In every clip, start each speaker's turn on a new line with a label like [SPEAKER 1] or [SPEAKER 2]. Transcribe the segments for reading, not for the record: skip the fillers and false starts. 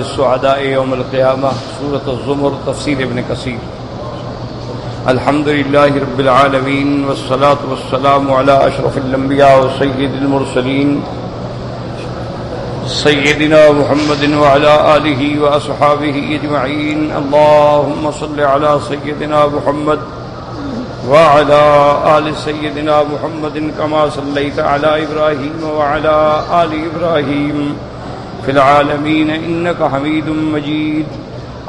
[SPEAKER 1] السعداء يوم القيامة سورة الزمر تفسير ابن كثير. الحمد لله رب العالمين والصلاة والسلام على أشرف الأنبياء وسيد المرسلين سيدنا محمد وعلى آله وأصحابه أجمعين. اللهم صل على سيدنا محمد وعلى آل سيدنا محمد كما صليت على إبراهيم وعلى آل إبراهيم في العالمين إنك حميد مجيد.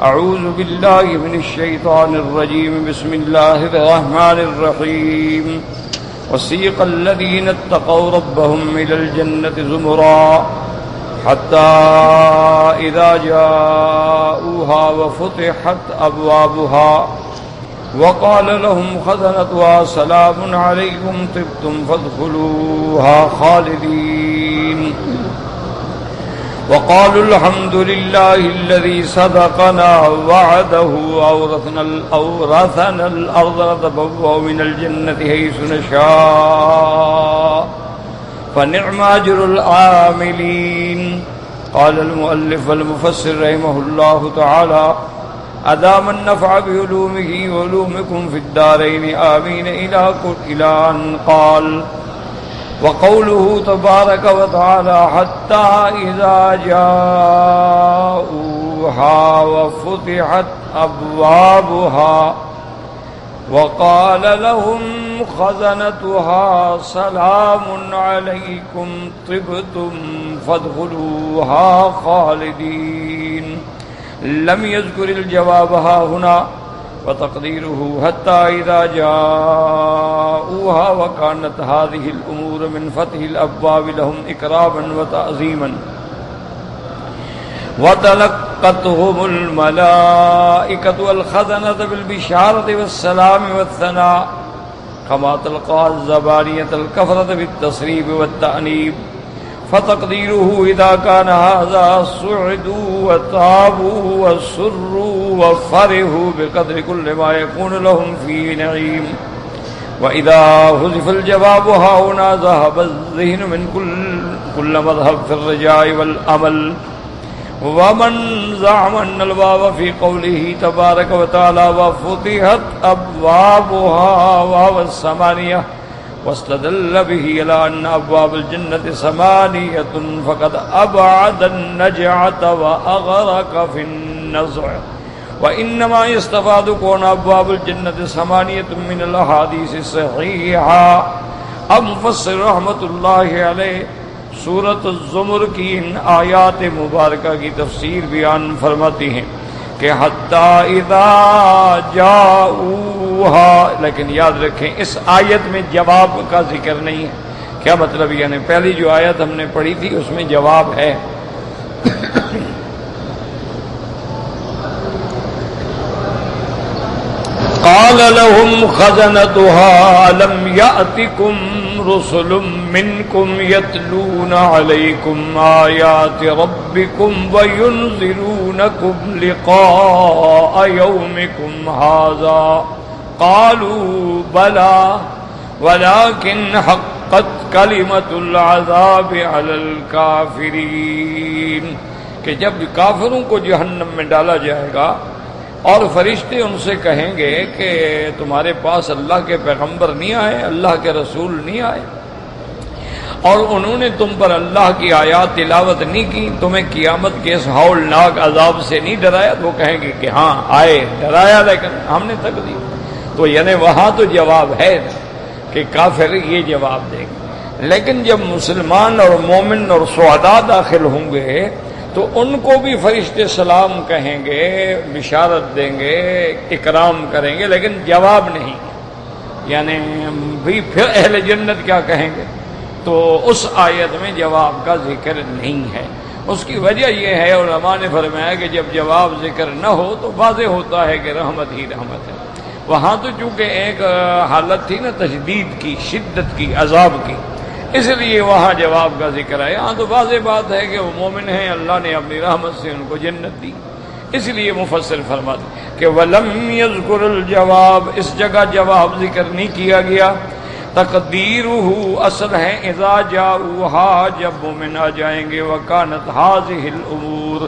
[SPEAKER 1] أعوذ بالله من الشيطان الرجيم. بسم الله الرحمن الرحيم. وسيق الذين اتقوا ربهم إلى الجنة زمرا حتى إذا جاءوها وفتحت أبوابها وقال لهم خزنتها سلام عليكم طبتم فادخلوها خالدين وقالوا الحمد لله الذي صدقنا وعده أورثنا الأرض نتبوأ من الجنة حيث نشاء فنعم أجر العاملين. قال المؤلف والمفسر رحمه الله تعالى أدام النفع بعلومه وعلومكم في الدارين آمين إلى أن قال وقوله تبارك وتعالى حتى إذا جاءوها وفتحت أبوابها وقال لهم خزنتها سلام عليكم طبتم فادخلوها خالدين. لم يذكر الجواب ها هنا وتقديره حتى إذا جاءوها وكانت هذه الأمور من فتح الأبواب لهم إكراما وتعظيما وتلقتهم الملائكة والخزنة بالبشارة والسلام والثناء كما تلقى الزبانية الكفرة بالتصريف والتأنيب. فتقديره إذا كان هذا صعدوا وتابوا وسروا وفرحوا بقدر كل ما يكون لهم فيه نعيم. وإذا حذف الجواب هنا ذهب الذهن من كل مذهب في الرجاء والأمل. ومن زعم أن الباب في قوله تبارك وتعالى وفتحت أبوابها وهو الثمانية واستدل به إلى أن أبواب الجنة ثمانية فقد أبعد النجعة وأغرق في النزع. وإنما يستفاد كون أبواب الجنة ثمانية من الأحاديث الصحيحة. مفسر رحمۃ اللہ علیہ سورۃ الزمر کی ان آیات مبارکہ کی تفسیر بیان فرماتی ہیں کہ حتی اذا جاؤوہا، لیکن یاد رکھیں اس آیت میں جواب کا ذکر نہیں ہے. کیا مطلب؟ یعنی پہلی جو آیت ہم نے پڑھی تھی اس میں جواب ہے. قال لهم خزنتها ألم يأتكم رسل منكم يتلون عليكم آيات ربكم وينذرونكم لقاء يومكم هذا قالوا بلى ولكن حقت كلمة العذاب على الكافرين. کہ جب کافروں کو جہنم میں ڈالا جائے گا اور فرشتے ان سے کہیں گے کہ تمہارے پاس اللہ کے پیغمبر نہیں آئے، اللہ کے رسول نہیں آئے، اور انہوں نے تم پر اللہ کی آیات تلاوت نہیں کی، تمہیں قیامت کے اس ہولناک عذاب سے نہیں ڈرایا، تو وہ کہیں گے کہ ہاں آئے، ڈرایا لیکن ہم نے تکلیف. تو یعنی وہاں تو جواب ہے کہ کافر یہ جواب دیں گے. لیکن جب مسلمان اور مومن اور شہداء داخل ہوں گے تو ان کو بھی فرشتے سلام کہیں گے، بشارت دیں گے، اکرام کریں گے، لیکن جواب نہیں. یعنی بھی پھر اہل جنت کیا کہیں گے؟ تو اس آیت میں جواب کا ذکر نہیں ہے. اس کی وجہ یہ ہے، علماء نے فرمایا کہ جب جواب ذکر نہ ہو تو واضح ہوتا ہے کہ رحمت ہی رحمت ہے. وہاں تو چونکہ ایک حالت تھی نا تشدید کی، شدت کی، عذاب کی، اس لیے وہاں جواب کا ذکر ہے. ہاں تو واضح بات ہے کہ وہ مومن ہیں، اللہ نے اپنی رحمت سے ان کو جنت دی. اس لیے مفسر فرماتے کہ وَلَمْ يَذْكُرُ الْجَوَابِ، اس جگہ جواب ذکر نہیں کیا گیا. تقدیرہ اصل ہے اذا جاؤہا، جب مومن آ جائیں گے، وکانت ہذہ الامور،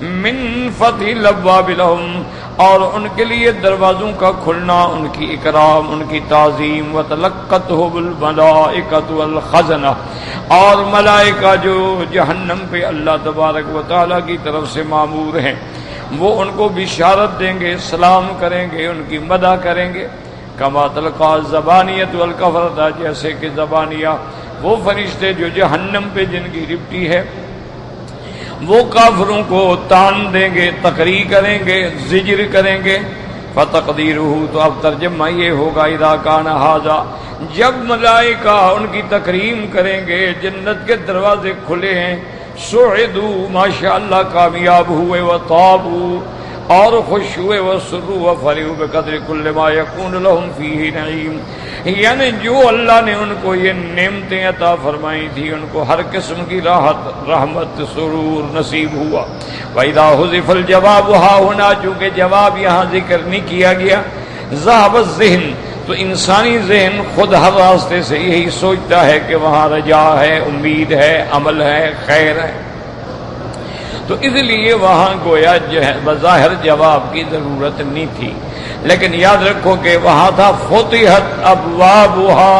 [SPEAKER 1] من فتح الابواب لهم، اور ان کے لیے دروازوں کا کھلنا ان کی اکرام، ان کی تعظیم، وتلقتهم الملائکۃ والخزنہ، اور ملائکہ جو جہنم پہ اللہ تبارک و تعالیٰ کی طرف سے مامور ہیں وہ ان کو بشارت دیں گے، سلام کریں گے، ان کی مدح کریں گے۔ کما تلقى الزبانیۃ والکفرۃ، جیسے کہ زبانیہ وہ فرشتے جو جہنم پہ جن کی ڈپٹی ہے وہ کافروں کو تان دیں گے، تقریر کریں گے، زجر کریں گے۔ فتقدیرہ، تو اب ترجمہ یہ ہوگا اذا کان ھذا، جب ملائکہ ان کی تکریم کریں گے، جنت کے دروازے کھلے ہیں، سعدوا ماشاءاللہ کامیاب ہوئے، وطابوا اور خوش ہوئے، وسروا وفرحوا بقدر کل ما یکون لهم فیہ نعیم، یعنی جو اللہ نے ان کو یہ نعمتیں عطا فرمائی تھی ان کو ہر قسم کی راحت، رحمت، سرور نصیب ہوا۔ وَإِذَا حُذِفَ الْجَوَابُ ہا ہونا، چونکہ جواب یہاں ذکر نہیں کیا گیا، ذهب الذہن، تو انسانی ذہن خود ہر راستے سے یہی سوچتا ہے کہ وہاں رجا ہے، امید ہے، عمل ہے، خیر ہے، تو اس لیے وہاں گویا بظاہر جواب کی ضرورت نہیں تھی، لیکن یاد رکھو کہ وہاں تھا فتحت ابوابھا،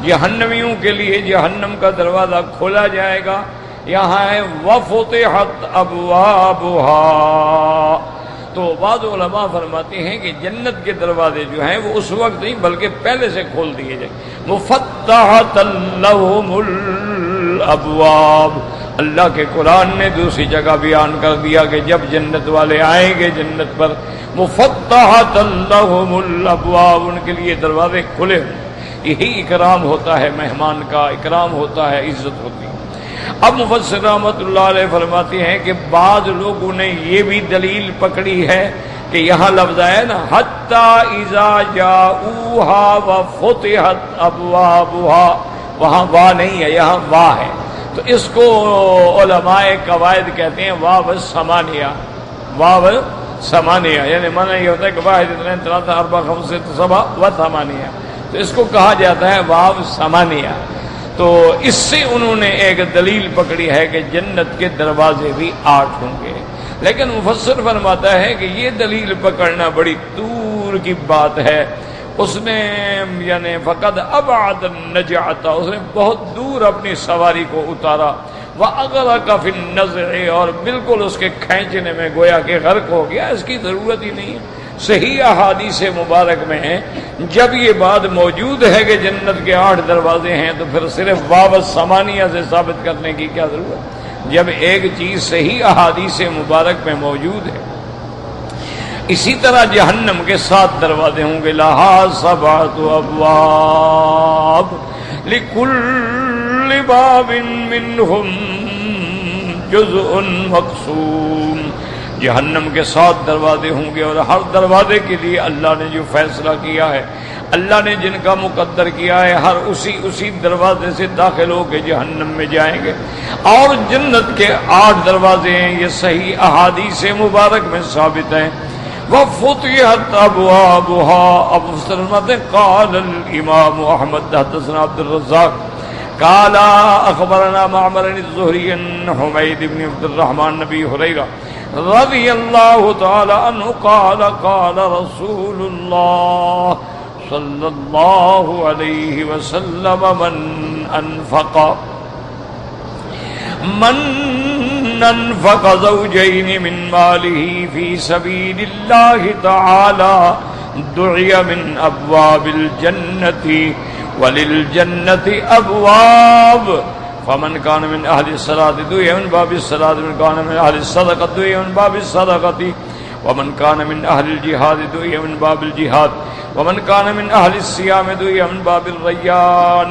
[SPEAKER 1] جہنمیوں کے لیے جہنم کا دروازہ کھولا جائے گا، یہاں ہے وفتحت ابوابھا۔ تو بعض علماء فرماتے ہیں کہ جنت کے دروازے جو ہیں وہ اس وقت نہیں بلکہ پہلے سے کھول دیے جائیں، مفتحت لهم الابواب۔ اللہ کے قرآن نے دوسری جگہ بیان کر دیا کہ جب جنت والے آئیں گے جنت پر، مفتحت لهم الابواب، ان کے لیے دروازے کھلے ہوں۔ یہی اکرام ہوتا ہے، مہمان کا اکرام ہوتا ہے، عزت ہوتی ہے۔ اب مفسر رحمۃ اللہ علیہ فرماتے ہیں کہ بعض لوگوں نے یہ بھی دلیل پکڑی ہے کہ یہاں لفظ ہے نا حتی اذا جاؤوہا وفتحت ابوابھا، وہاں وا نہیں ہے، یہاں وا ہے، تو اس کو علماء قواعد کہتے ہیں واو ثمانیہ، واو ثمانیہ، یعنی معنی یہ ہوتا ہے کہ واحد اثنین ثلاثہ اربعہ خمسہ سبع و ثمانیہ، تو اس کو کہا جاتا ہے واو ثمانیہ۔ تو اس سے انہوں نے ایک دلیل پکڑی ہے کہ جنت کے دروازے بھی 8 ہوں گے، لیکن مفسر فرماتا ہے کہ یہ دلیل پکڑنا بڑی دور کی بات ہے، اس نے یعنی فقد ابعد النجعۃ، اس نے بہت دور اپنی سواری کو اتارا، وَأَغْرَقَ فِي النَّزْعِ، اور بالکل اس کے کھینچنے میں گویا کہ غرق ہو گیا، اس کی ضرورت ہی نہیں ہے۔ صحیح احادیث مبارک میں ہے جب یہ بات موجود ہے کہ جنت کے 8 دروازے ہیں تو پھر صرف واو ثمانیہ سے ثابت کرنے کی کیا ضرورت، جب ایک چیز صحیح احادیث مبارک میں موجود ہے۔ اسی طرح جہنم کے 7 دروازے ہوں گے، لہا 7 ابواب لکل باب منہم جزء مقسوم، جہنم کے 7 دروازے ہوں گے اور ہر دروازے کے لیے اللہ نے جو فیصلہ کیا ہے، اللہ نے جن کا مقدر کیا ہے، ہر اسی دروازے سے داخل ہو کے جہنم میں جائیں گے۔ اور جنت کے 8 دروازے ہیں، یہ صحیح احادیث مبارک میں ثابت ہیں۔ وفتحت ابوابها، اب فرماتے قال الامام احمد حدثنا عبد الرزاق قال اخبرنا معمر الزهري عن حميد بن عبد الرحمن نبي هريرة رضي الله تعالى عنه قال قال رسول الله صلى الله عليه وسلم من انفق زوجين من ماله في سبيل الله تعالى دعي من ابواب الجنة وللجنة ابواب، فمن كان من اهل الصلاة دعي من باب الصلاة، من كان من اهل الصدقة دعي من باب الصدقة، ومن كان من اهل الجهاد دعي من باب الجهاد، ومن كان من اهل الصيام دعي من باب الريان۔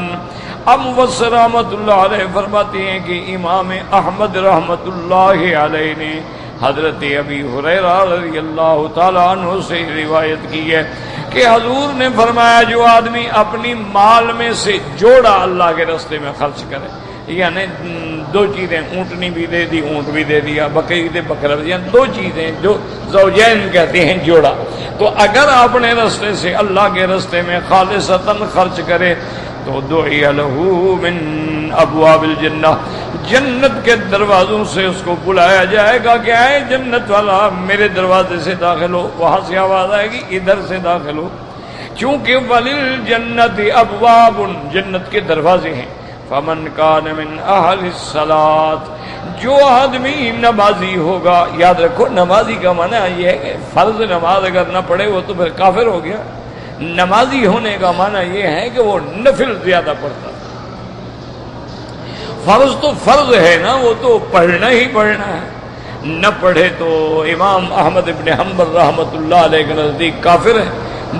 [SPEAKER 1] اب مفسر رحمۃ اللہ علیہ فرماتے ہیں کہ امام احمد رحمۃ اللہ علیہ نے حضرت ابی ہریرہ رضی اللہ تعالیٰ عنہ سے روایت کی ہے کہ حضور نے فرمایا جو آدمی اپنی مال میں سے جوڑا اللہ کے راستے میں خرچ کرے، یعنی 2 چیزیں، اونٹنی بھی دے دی، اونٹ بھی دے دیا، بکری دے بکرا دیا، 2 چیزیں جو زوجین کہتے ہیں جوڑا، تو اگر اپنے راستے سے اللہ کے راستے میں خالصتاً خرچ کرے تو دعی لہ من ابواب الجنہ، جنت کے دروازوں سے اس کو بلایا جائے گا کہ آئے جنت والا میرے دروازے سے داخل ہو. وہاں سے آواز آئے گی ادھر سے داخل ہو. چونکہ وَلِلْجَنَّةِ أَبْوَابٌ جنت کے دروازے ہیں. فَمَنْ كَانَ مِنْ أَهْلِ الصَّلَاةِ جو آدمی نمازی ہوگا. یاد رکھو نمازی کا معنی یہ ہے کہ فرض نماز اگر نہ پڑھے وہ تو پھر کافر ہو گیا. نمازی ہونے کا معنی یہ ہے کہ وہ نفل زیادہ پڑھتا. فرض تو فرض ہے نا, وہ تو پڑھنا ہی پڑھنا ہے. نہ پڑھے تو امام احمد ابن حنبل رحمۃ اللہ علیہ کے نزدیک کافر ہے,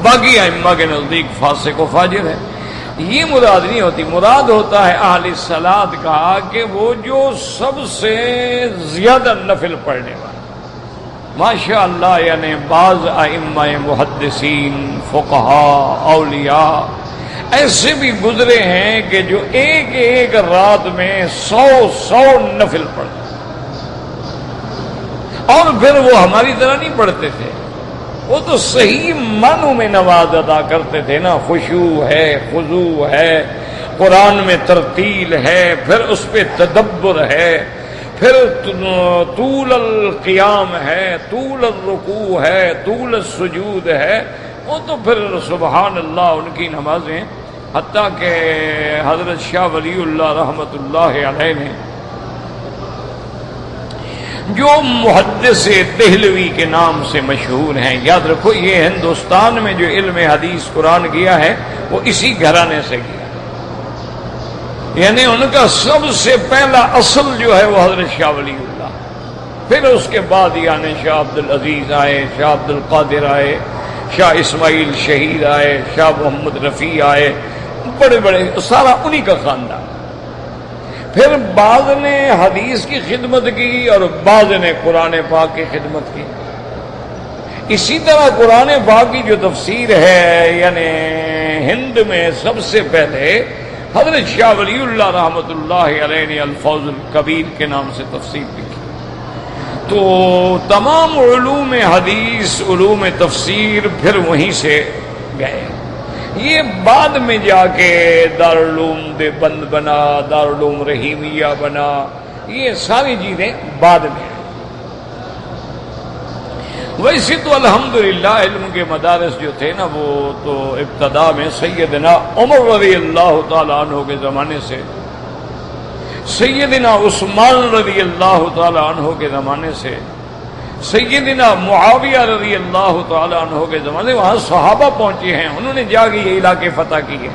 [SPEAKER 1] باقی ائمہ کے نزدیک فاسق و فاجر ہے. یہ مراد نہیں ہوتی. مراد ہوتا ہے اہل الصلاۃ کا کہ وہ جو سب سے زیادہ نفل پڑھنے والا. ماشاء اللہ یعنی بعض ائمہ محدثین فقہاء اولیاء ایسے بھی گزرے ہیں کہ جو ایک ایک رات میں 100 نفل پڑھتے اور پھر وہ ہماری طرح نہیں پڑھتے تھے. وہ تو صحیح معنوں میں نماز ادا کرتے تھے نا. خشوع ہے, خضوع ہے, قرآن میں ترتیل ہے, پھر اس پہ تدبر ہے, پھر طول القیام ہے, طول الرکوع ہے, طول السجود ہے. وہ تو پھر سبحان اللہ ان کی نمازیں. حتیٰ کہ حضرت شاہ ولی اللہ رحمۃ اللہ علیہ نے جو محدث دہلوی کے نام سے مشہور ہیں, یاد رکھو یہ ہندوستان میں جو علم حدیث قرآن کیا ہے وہ اسی گھرانے سے کیا. یعنی ان کا سب سے پہلا اصل جو ہے وہ حضرت شاہ ولی اللہ. پھر اس کے بعد یعنی شاہ عبد العزیز آئے, شاہ عبد القادر آئے, شاہ اسماعیل شہید آئے, شاہ محمد رفیع آئے, بڑے بڑے سارا انہی کا خاندان. پھر بعض نے حدیث کی خدمت کی اور بعض نے قرآن پاک کی خدمت کی. اسی طرح قرآن پاک کی جو تفسیر ہے یعنی ہند میں سب سے پہلے حضرت شاہ ولی اللہ رحمۃ اللہ علیہ نے الفوز الکبیر کے نام سے تفسیر لکھی. تو تمام علوم حدیث علوم تفسیر پھر وہیں سے گئے. یہ بعد میں جا کے دارالعلوم دیوبند بنا, دارالعلوم رحیمیہ بنا, یہ ساری چیزیں بعد میں. ویسے تو الحمدللہ علم کے مدارس جو تھے نا وہ تو ابتدا میں سیدنا عمر رضی اللہ تعالیٰ عنہ کے زمانے سے, سیدنا عثمان رضی اللہ تعالیٰ عنہ کے زمانے سے, سیدنا معاویہ رضی اللہ تعالیٰ عنہ کے زمانے, وہاں صحابہ پہنچے ہیں, انہوں نے جا کے یہ علاقے فتح کیے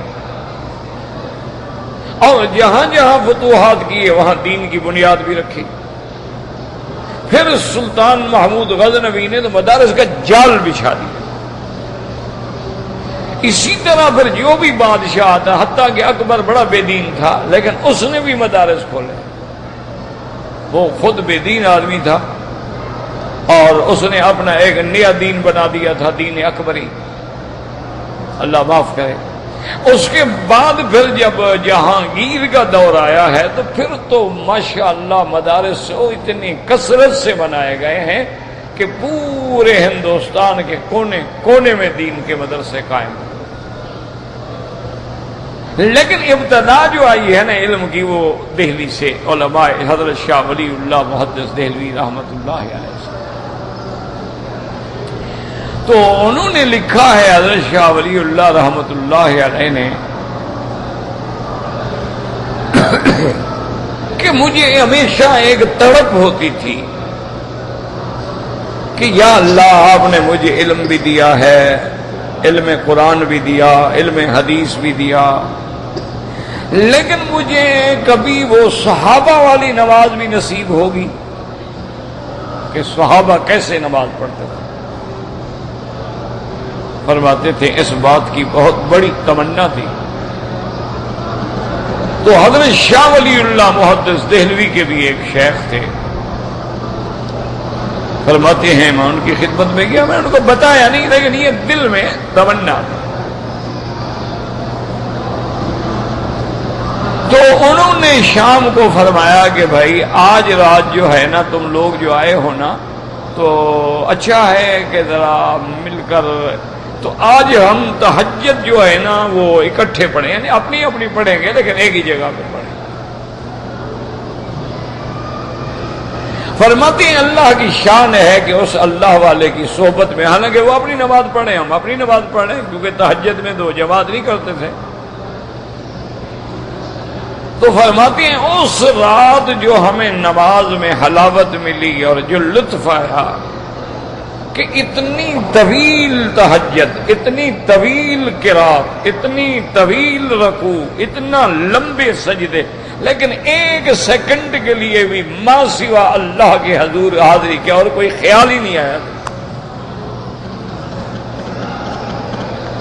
[SPEAKER 1] اور جہاں جہاں فتوحات کیے وہاں دین کی بنیاد بھی رکھی. پھر سلطان محمود غزنوی نے تو مدارس کا جال بچھا دیا. اسی طرح پھر جو بھی بادشاہ تھا, حتیٰ کہ اکبر بڑا بے دین تھا لیکن اس نے بھی مدارس کھولے. وہ خود بے دین آدمی تھا اور اس نے اپنا ایک نیا دین بنا دیا تھا, دین اکبری, اللہ معاف کرے. اس کے بعد پھر جب جہانگیر کا دور آیا ہے تو پھر تو ماشاءاللہ مدارس اتنی کثرت سے بنائے گئے ہیں کہ پورے ہندوستان کے کونے کونے میں دین کے مدرسے قائم ہیں. لیکن ابتدا جو آئی ہے نا علم کی وہ دہلی سے, علماء حضرت شاہ ولی اللہ محدث دہلوی رحمۃ اللہ علیہ سے. تو انہوں نے لکھا ہے حضرت شاہ ولی اللہ رحمۃ اللہ علیہ نے کہ مجھے ہمیشہ ایک تڑپ ہوتی تھی کہ یا اللہ آپ نے مجھے علم بھی دیا ہے, علم قرآن بھی دیا, علم حدیث بھی دیا, لیکن مجھے کبھی وہ صحابہ والی نماز بھی نصیب ہوگی کہ صحابہ کیسے نماز پڑھتے تھے. فرماتے تھے اس بات کی بہت بڑی تمنا تھی. تو حضرت شاہ ولی اللہ محدث دہلوی کے بھی ایک شیخ تھے, فرماتے ہیں میں ان کی خدمت میں گیا, میں ان کو بتایا نہیں لیکن یہ دل میں تمنا تھی. تو انہوں نے شام کو فرمایا کہ بھائی آج رات جو ہے نا تم لوگ جو آئے ہو نا تو اچھا ہے کہ ذرا مل کر, تو آج ہم تہجد جو ہے نا وہ اکٹھے پڑھیں, یعنی اپنی اپنی پڑھیں گے لیکن ایک ہی جگہ پہ پڑھیں. فرماتے ہیں اللہ کی شان ہے کہ اس اللہ والے کی صحبت میں، حالانکہ وہ اپنی نماز پڑھیں، ہم اپنی نماز پڑھیں، کیونکہ تہجد میں تو جماعت نہیں کرتے تھے، تو فرماتے ہیں اس رات جو ہمیں نماز میں حلاوت ملی اور جو لطف آیا کہ اتنی طویل تہجد، اتنی طویل قرات، اتنی طویل رکوع، اتنا لمبے سجدے، لیکن ایک سیکنڈ کے لیے بھی ما سوا اللہ کے حضور حاضری کیا اور کوئی خیال ہی نہیں آیا۔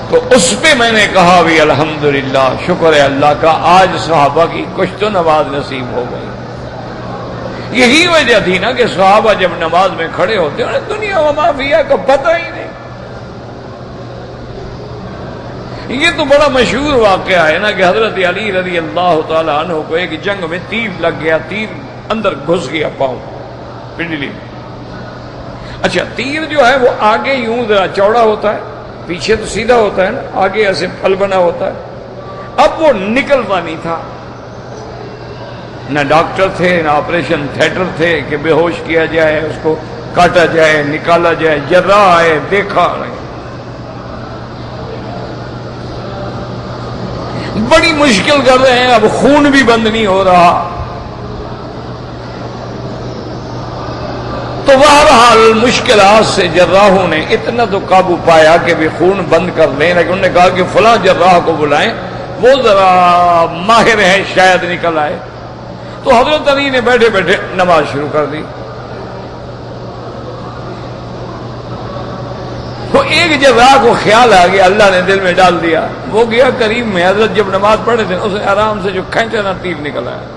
[SPEAKER 1] تو اس پہ میں نے کہا بھی الحمدللہ، شکر ہے اللہ کا، آج صحابہ کی کچھ تو نماز نصیب ہو گئی۔ یہی وجہ تھی نا کہ صحابہ جب نماز میں کھڑے ہوتے انہیں دنیا و ما فیہا کا پتہ ہی نہیں۔ یہ تو بڑا مشہور واقعہ ہے نا کہ حضرت علی رضی اللہ تعالی عنہ کو ایک جنگ میں تیر لگ گیا، تیر اندر گھس گیا پاؤں پنڈلی میں۔ اچھا، تیر جو ہے وہ آگے یوں ذرا چوڑا ہوتا ہے، پیچھے تو سیدھا ہوتا ہے نا، آگے ایسے پھل بنا ہوتا ہے۔ اب وہ نکلتا نہیں تھا، نہ ڈاکٹر تھے نہ آپریشن تھیٹر تھے کہ بے ہوش کیا جائے، اس کو کاٹا جائے، نکالا جائے، جراح آئے، دیکھا نہیں، بڑی مشکل کر رہے ہیں، اب خون بھی بند نہیں ہو رہا۔ تو بہرحال مشکلات سے جراحوں نے اتنا تو قابو پایا کہ بھی خون بند کر لیں، لیکن انہوں نے کہا کہ فلاں جراح کو بلائیں، وہ ذرا ماہر ہے، شاید نکل آئے۔ تو حضرت علی نے بیٹھے بیٹھے نماز شروع کر دی۔ تو ایک جراح کو خیال آ گیا، اللہ نے دل میں ڈال دیا، وہ گیا قریب میں، حضرت جب نماز پڑھے تھے اسے آرام سے جو کھینچا نا تیر نکل آیا۔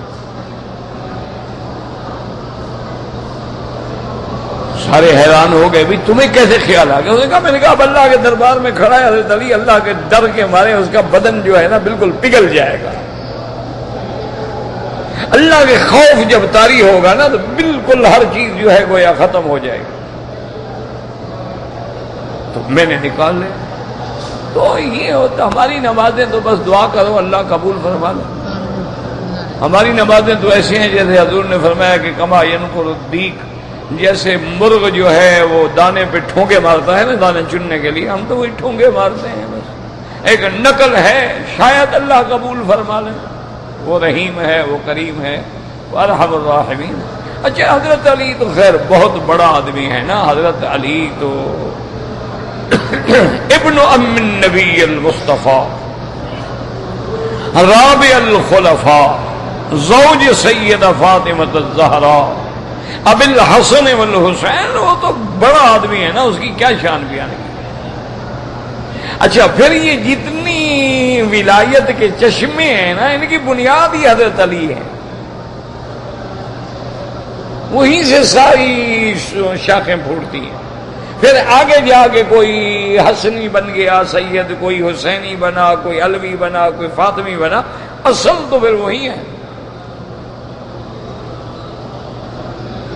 [SPEAKER 1] سارے حیران ہو گئے، بھی تمہیں کیسے خیال آ گیا؟ اس نے کہا، میں نے کہا اب اللہ کے دربار میں کھڑا ہے حضرت علی، اللہ کے ڈر کے مارے اس کا بدن جو ہے نا بالکل پگھل جائے گا۔ اللہ کے خوف جب طاری ہوگا نا تو بالکل ہر چیز جو ہے گویا ختم ہو جائے گی۔ تو میں نے نکال لیا۔ تو یہ ہوتا، ہماری نمازیں تو بس دعا کرو اللہ قبول فرما لے۔ ہماری نمازیں تو ایسی ہیں جیسے حضور نے فرمایا کہ کما ینقر الدیک، جیسے مرغ جو ہے وہ دانے پہ ٹھونگے مارتا ہے نا دانے چننے کے لیے، ہم تو وہی ٹھونگے مارتے ہیں بس، ایک نقل ہے، شاید اللہ قبول فرما لے۔ وہ رحیم ہے، وہ کریم ہے، وہ ارحم الراحمین۔ اچھا، حضرت علی تو خیر بہت بڑا آدمی ہے نا، حضرت علی تو ابن ام النبی المصطفیٰ، رابع الخلفاء، زوج سیدہ فاطمہ الزہرا، ابو الحسن والحسین، وہ تو بڑا آدمی ہے نا، اس کی کیا شان بیان کی۔ اچھا، پھر یہ جتنی ولایت کے چشمے ہیں نا، ان کی بنیاد ہی حضرت علی ہے، وہیں سے ساری شاخیں پھوٹتی ہیں۔ پھر آگے جا کے کوئی حسنی بن گیا سید، کوئی حسینی بنا، کوئی علوی بنا، کوئی فاطمی بنا، اصل تو پھر وہی ہے۔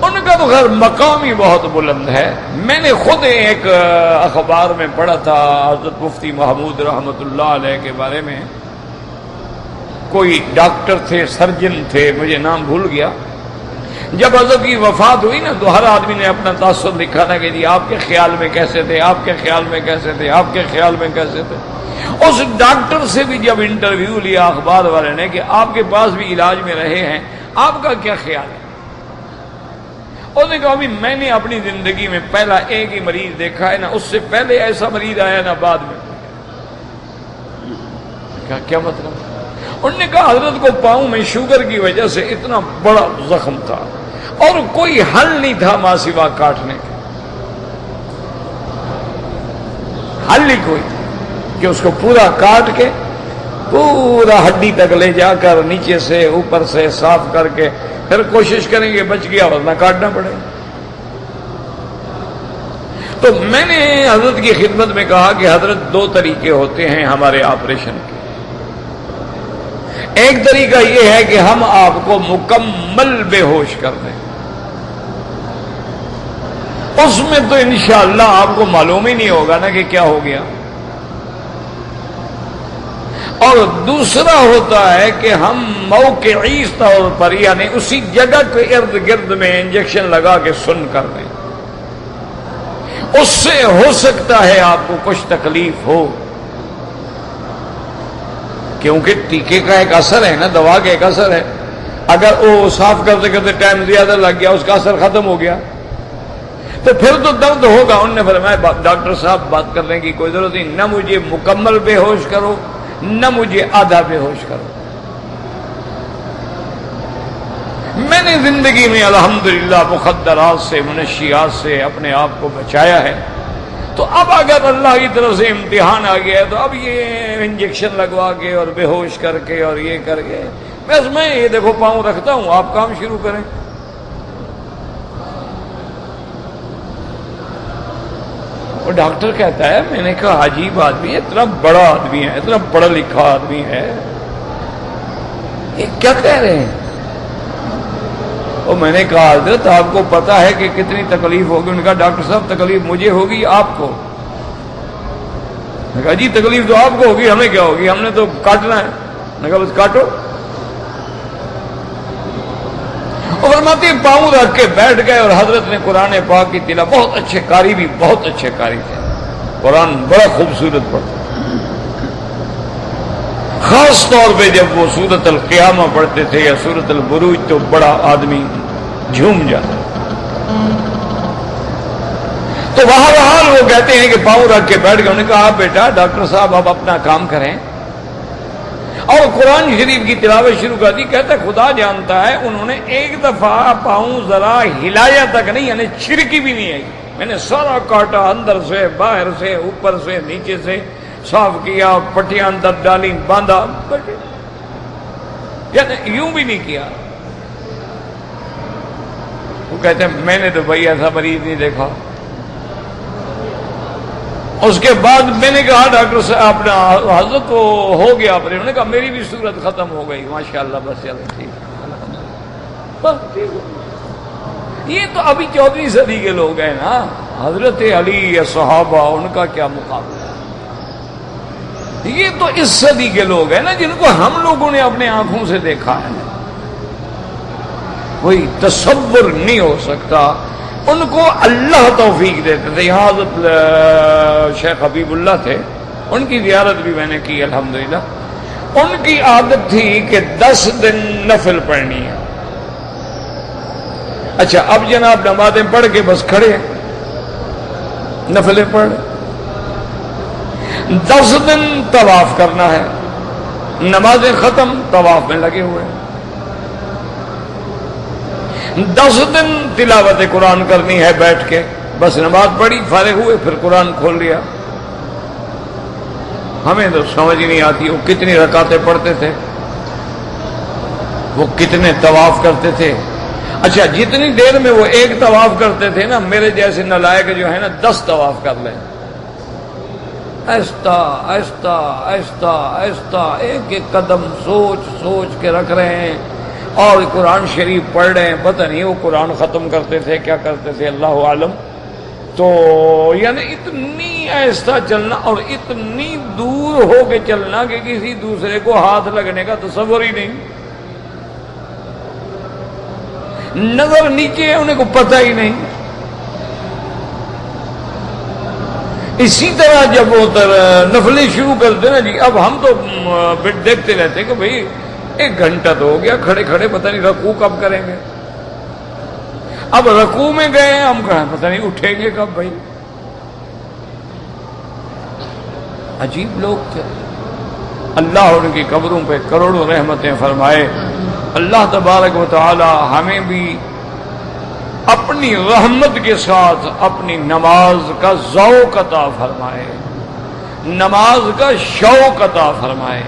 [SPEAKER 1] ان کا تو خیر مقام ہی بہت بلند ہے۔ میں نے خود ایک اخبار میں پڑھا تھا حضرت مفتی محمود رحمۃ اللہ علیہ کے بارے میں، کوئی ڈاکٹر تھے، سرجن تھے، مجھے نام بھول گیا۔ جب حضرت کی وفات ہوئی نا تو ہر آدمی نے اپنا تاثر لکھا تھا کہ جی آپ کے خیال میں کیسے تھے، آپ کے خیال میں کیسے تھے، آپ کے خیال میں کیسے تھے۔ اس ڈاکٹر سے بھی جب انٹرویو لیا اخبار والے نے کہ آپ کے پاس بھی علاج میں رہے ہیں، آپ کا کیا خیال ہے؟ اس نے کہا، میں نے اپنی زندگی میں پہلا ایک ہی مریض دیکھا ہے نا، اس سے پہلے ایسا مریض آیا نا بعد میں۔ کیا مطلب؟ انہوں نے کہا حضرت کو پاؤں میں شوگر کی وجہ سے اتنا بڑا زخم تھا اور کوئی حل نہیں تھا ماں سوا کاٹنے کے، حل ہی کوئی، کہ اس کو پورا کاٹ کے پورا ہڈی تک لے جا کر نیچے سے اوپر سے صاف کر کے پھر کوشش کریں گے بچ گیا ورنہ کاٹنا پڑے۔ تو میں نے حضرت کی خدمت میں کہا کہ حضرت دو طریقے ہوتے ہیں ہمارے آپریشن کے۔ ایک طریقہ یہ ہے کہ ہم آپ کو مکمل بے ہوش کر دیں، اس میں تو انشاءاللہ آپ کو معلوم ہی نہیں ہوگا نا کہ کیا ہو گیا۔ اور دوسرا ہوتا ہے کہ ہم موقعی طور پر یعنی اسی جگہ کے ارد گرد میں انجیکشن لگا کے سن کر دیں، اس سے ہو سکتا ہے آپ کو کچھ تکلیف ہو، کیونکہ ٹیکے کا ایک اثر ہے نا، دوا کا ایک اثر ہے۔ اگر وہ صاف کرتے کرتے ٹائم زیادہ لگ گیا، اس کا اثر ختم ہو گیا تو پھر تو درد ہوگا۔ انہوں نے فرمایا ڈاکٹر صاحب بات کرنے کی کوئی ضرورت نہیں، نہ مجھے مکمل بے ہوش کرو نہ مجھے آدھا بے ہوش کرو۔ میں نے زندگی میں الحمدللہ مخدرات سے منشیات سے اپنے آپ کو بچایا ہے، تو اب اگر اللہ کی طرف سے امتحان آ گیا ہے تو اب یہ انجیکشن لگوا کے اور بے ہوش کر کے اور یہ کر کے، بس میں یہ دیکھو پاؤں رکھتا ہوں، آپ کام شروع کریں۔ وہ ڈاکٹر کہتا ہے، میں نے کہا عجیب آدمی ہے، اتنا بڑا آدمی ہے، اتنا پڑھا لکھا آدمی ہے، یہ کیا کہہ رہے ہیں؟ اور میں نے کہا حضرت آپ کو پتا ہے کہ کتنی تکلیف ہوگی؟ انہوں نے کہا ڈاکٹر صاحب تکلیف مجھے ہوگی آپ کو؟ میں نے کہا جی تکلیف تو آپ کو ہوگی، ہمیں کیا ہوگی، ہم نے تو کاٹنا ہے۔ میں نے کہا بس کاٹو۔ اور فرماتے ہیں پاؤں رکھ کے بیٹھ گئے اور حضرت نے قرآن پاک کی تلاوت، بہت اچھے قاری بھی، بہت اچھے قاری تھے، قرآن بڑا خوبصورت پڑھتے، خاص طور پہ جب وہ سورۃ القیامہ پڑھتے تھے یا سورۃ البروج تو بڑا آدمی جھوم جاتا۔ تو بہرحال وہ کہتے ہیں کہ پاؤں رکھ کے بیٹھ گئے۔ انہوں نے کہا آپ بیٹا ڈاکٹر صاحب آپ اپنا کام کریں، اور قرآن شریف کی تلاوت شروع کر دی۔ کہتا ہے خدا جانتا ہے انہوں نے ایک دفعہ پاؤں ذرا ہلایا تک نہیں، یعنی چھرکی بھی نہیں آئی۔ میں نے سارا کاٹا، اندر سے باہر سے اوپر سے نیچے سے صاف کیا، پٹیاں اندر ڈالی، باندھا، یعنی یوں بھی نہیں کیا۔ وہ کہتے ہیں میں نے تو بھائی ایسا مریض نہیں دیکھا۔ اس کے بعد میں نے کہا ڈاکٹر صاحب اپنا حضرت تو ہو گیا آپ نے؟ انہوں نے کہا میری بھی صورت ختم ہو گئی ماشاءاللہ، بس چلو ٹھیک بس ٹھیک۔ یہ تو ابھی 14ویں صدی کے لوگ ہیں نا، حضرت علی صحابہ ان کا کیا مقابلہ ہے؟ یہ تو اس صدی کے لوگ ہیں نا جن کو ہم لوگوں نے اپنے آنکھوں سے دیکھا ہے، کوئی تصور نہیں ہو سکتا۔ ان کو اللہ توفیق دیتے تھے۔ یہاں حضرت شیخ حبیب اللہ تھے، ان کی زیارت بھی میں نے کی الحمدللہ۔ ان کی عادت تھی کہ 10 دن نفل پڑھنی ہے۔ اچھا اب جناب نمازیں پڑھ کے بس کھڑے ہیں، نفلیں پڑھ، 10 دن طواف کرنا ہے، نمازیں ختم طواف میں لگے ہوئے ہیں، 10 دن تلاوت قرآن کرنی ہے بیٹھ کے، بس نماز پڑھی فارغ ہوئے پھر قرآن کھول لیا۔ ہمیں تو سمجھ نہیں آتی وہ کتنی رکعتیں پڑھتے تھے، وہ کتنے طواف کرتے تھے۔ اچھا جتنی دیر میں وہ ایک طواف کرتے تھے نا، میرے جیسے نالائق جو ہے نا 10 طواف کر لیں، آہستہ آہستہ آہستہ آہستہ ایک ایک قدم سوچ سوچ کے رکھ رہے ہیں اور قرآن شریف پڑھ رہے ہیں۔ پتہ نہیں وہ قرآن ختم کرتے تھے کیا کرتے تھے، اللہ عالم۔ تو یعنی اتنی آہستہ چلنا اور اتنی دور ہو کے چلنا کہ کسی دوسرے کو ہاتھ لگنے کا تصور ہی نہیں، نظر نیچے ہے انہیں کو پتہ ہی نہیں۔ اسی طرح جب وہ نفلیں شروع کرتے نا جی، اب ہم تو دیکھتے رہتے کہ بھئی 1 گھنٹہ تو ہو گیا کھڑے کھڑے، پتہ نہیں رکوع کب کریں گے۔ اب رکوع میں گئے ہم کہاں، پتہ نہیں اٹھیں گے کب۔ بھائی عجیب لوگ تھے۔ اللہ ان کی قبروں پہ کروڑوں رحمتیں فرمائے۔ اللہ تبارک و تعالی ہمیں بھی اپنی رحمت کے ساتھ اپنی نماز کا ذوق عطا فرمائے، نماز کا شوق عطا فرمائے،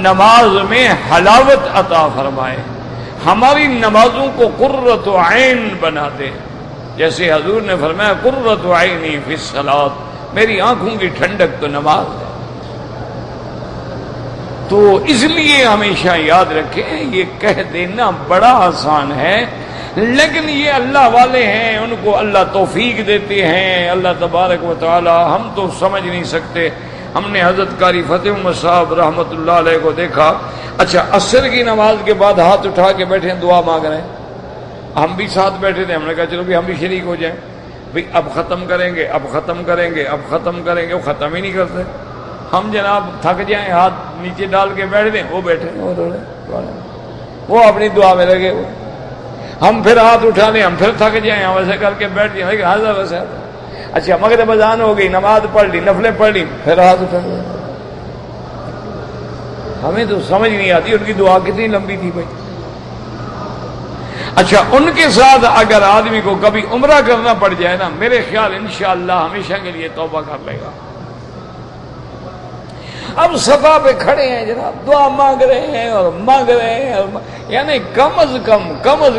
[SPEAKER 1] نماز میں حلاوت عطا فرمائے، ہماری نمازوں کو قرۃ عین بنا دے۔ جیسے حضور نے فرمایا قرۃ عینی فی الصلاۃ، میری آنکھوں کی ٹھنڈک تو نماز ہے۔ تو اس لیے ہمیشہ یاد رکھیں، یہ کہہ دینا بڑا آسان ہے، لیکن یہ اللہ والے ہیں، ان کو اللہ توفیق دیتے ہیں، اللہ تبارک و تعالی، ہم تو سمجھ نہیں سکتے۔ ہم نے حضرت قاری فتح احمد صاحب رحمۃ اللہ علیہ کو دیکھا، اچھا عصر کی نماز کے بعد ہاتھ اٹھا کے بیٹھے ہیں، دعا مانگ رہے ہیں. ہم بھی ساتھ بیٹھے تھے، ہم نے کہا چلو بھی ہم بھی شریک ہو جائیں. بھئی اب ختم کریں گے، اب ختم کریں گے، اب ختم کریں گے، وہ ختم ہی نہیں کرتے. ہم جناب تھک جائیں، ہاتھ نیچے ڈال کے بیٹھ دیں، وہ بیٹھے وہ اپنی دعا میں لگے ہوئے. ہم پھر ہاتھ اٹھا لیں، ہم پھر تھک جائیں، ہم ایسے کر کے بیٹھ جائیں. ویسے اچھا مغرب اذان ہو گئی، نماز پڑھ لی، نفلیں پڑھ لی، پھر ہاتھ اٹھا لیں. ہمیں تو سمجھ نہیں آتی ان کی دعا کتنی لمبی تھی بھائی. اچھا ان کے ساتھ اگر آدمی کو کبھی عمرہ کرنا پڑ جائے نا، میرے خیال انشاءاللہ ہمیشہ کے لیے توبہ کر لے گا. اب صفا پہ کھڑے ہیں جناب، دعا مانگ رہے ہیں اور مانگ رہے ہیں یعنی کم از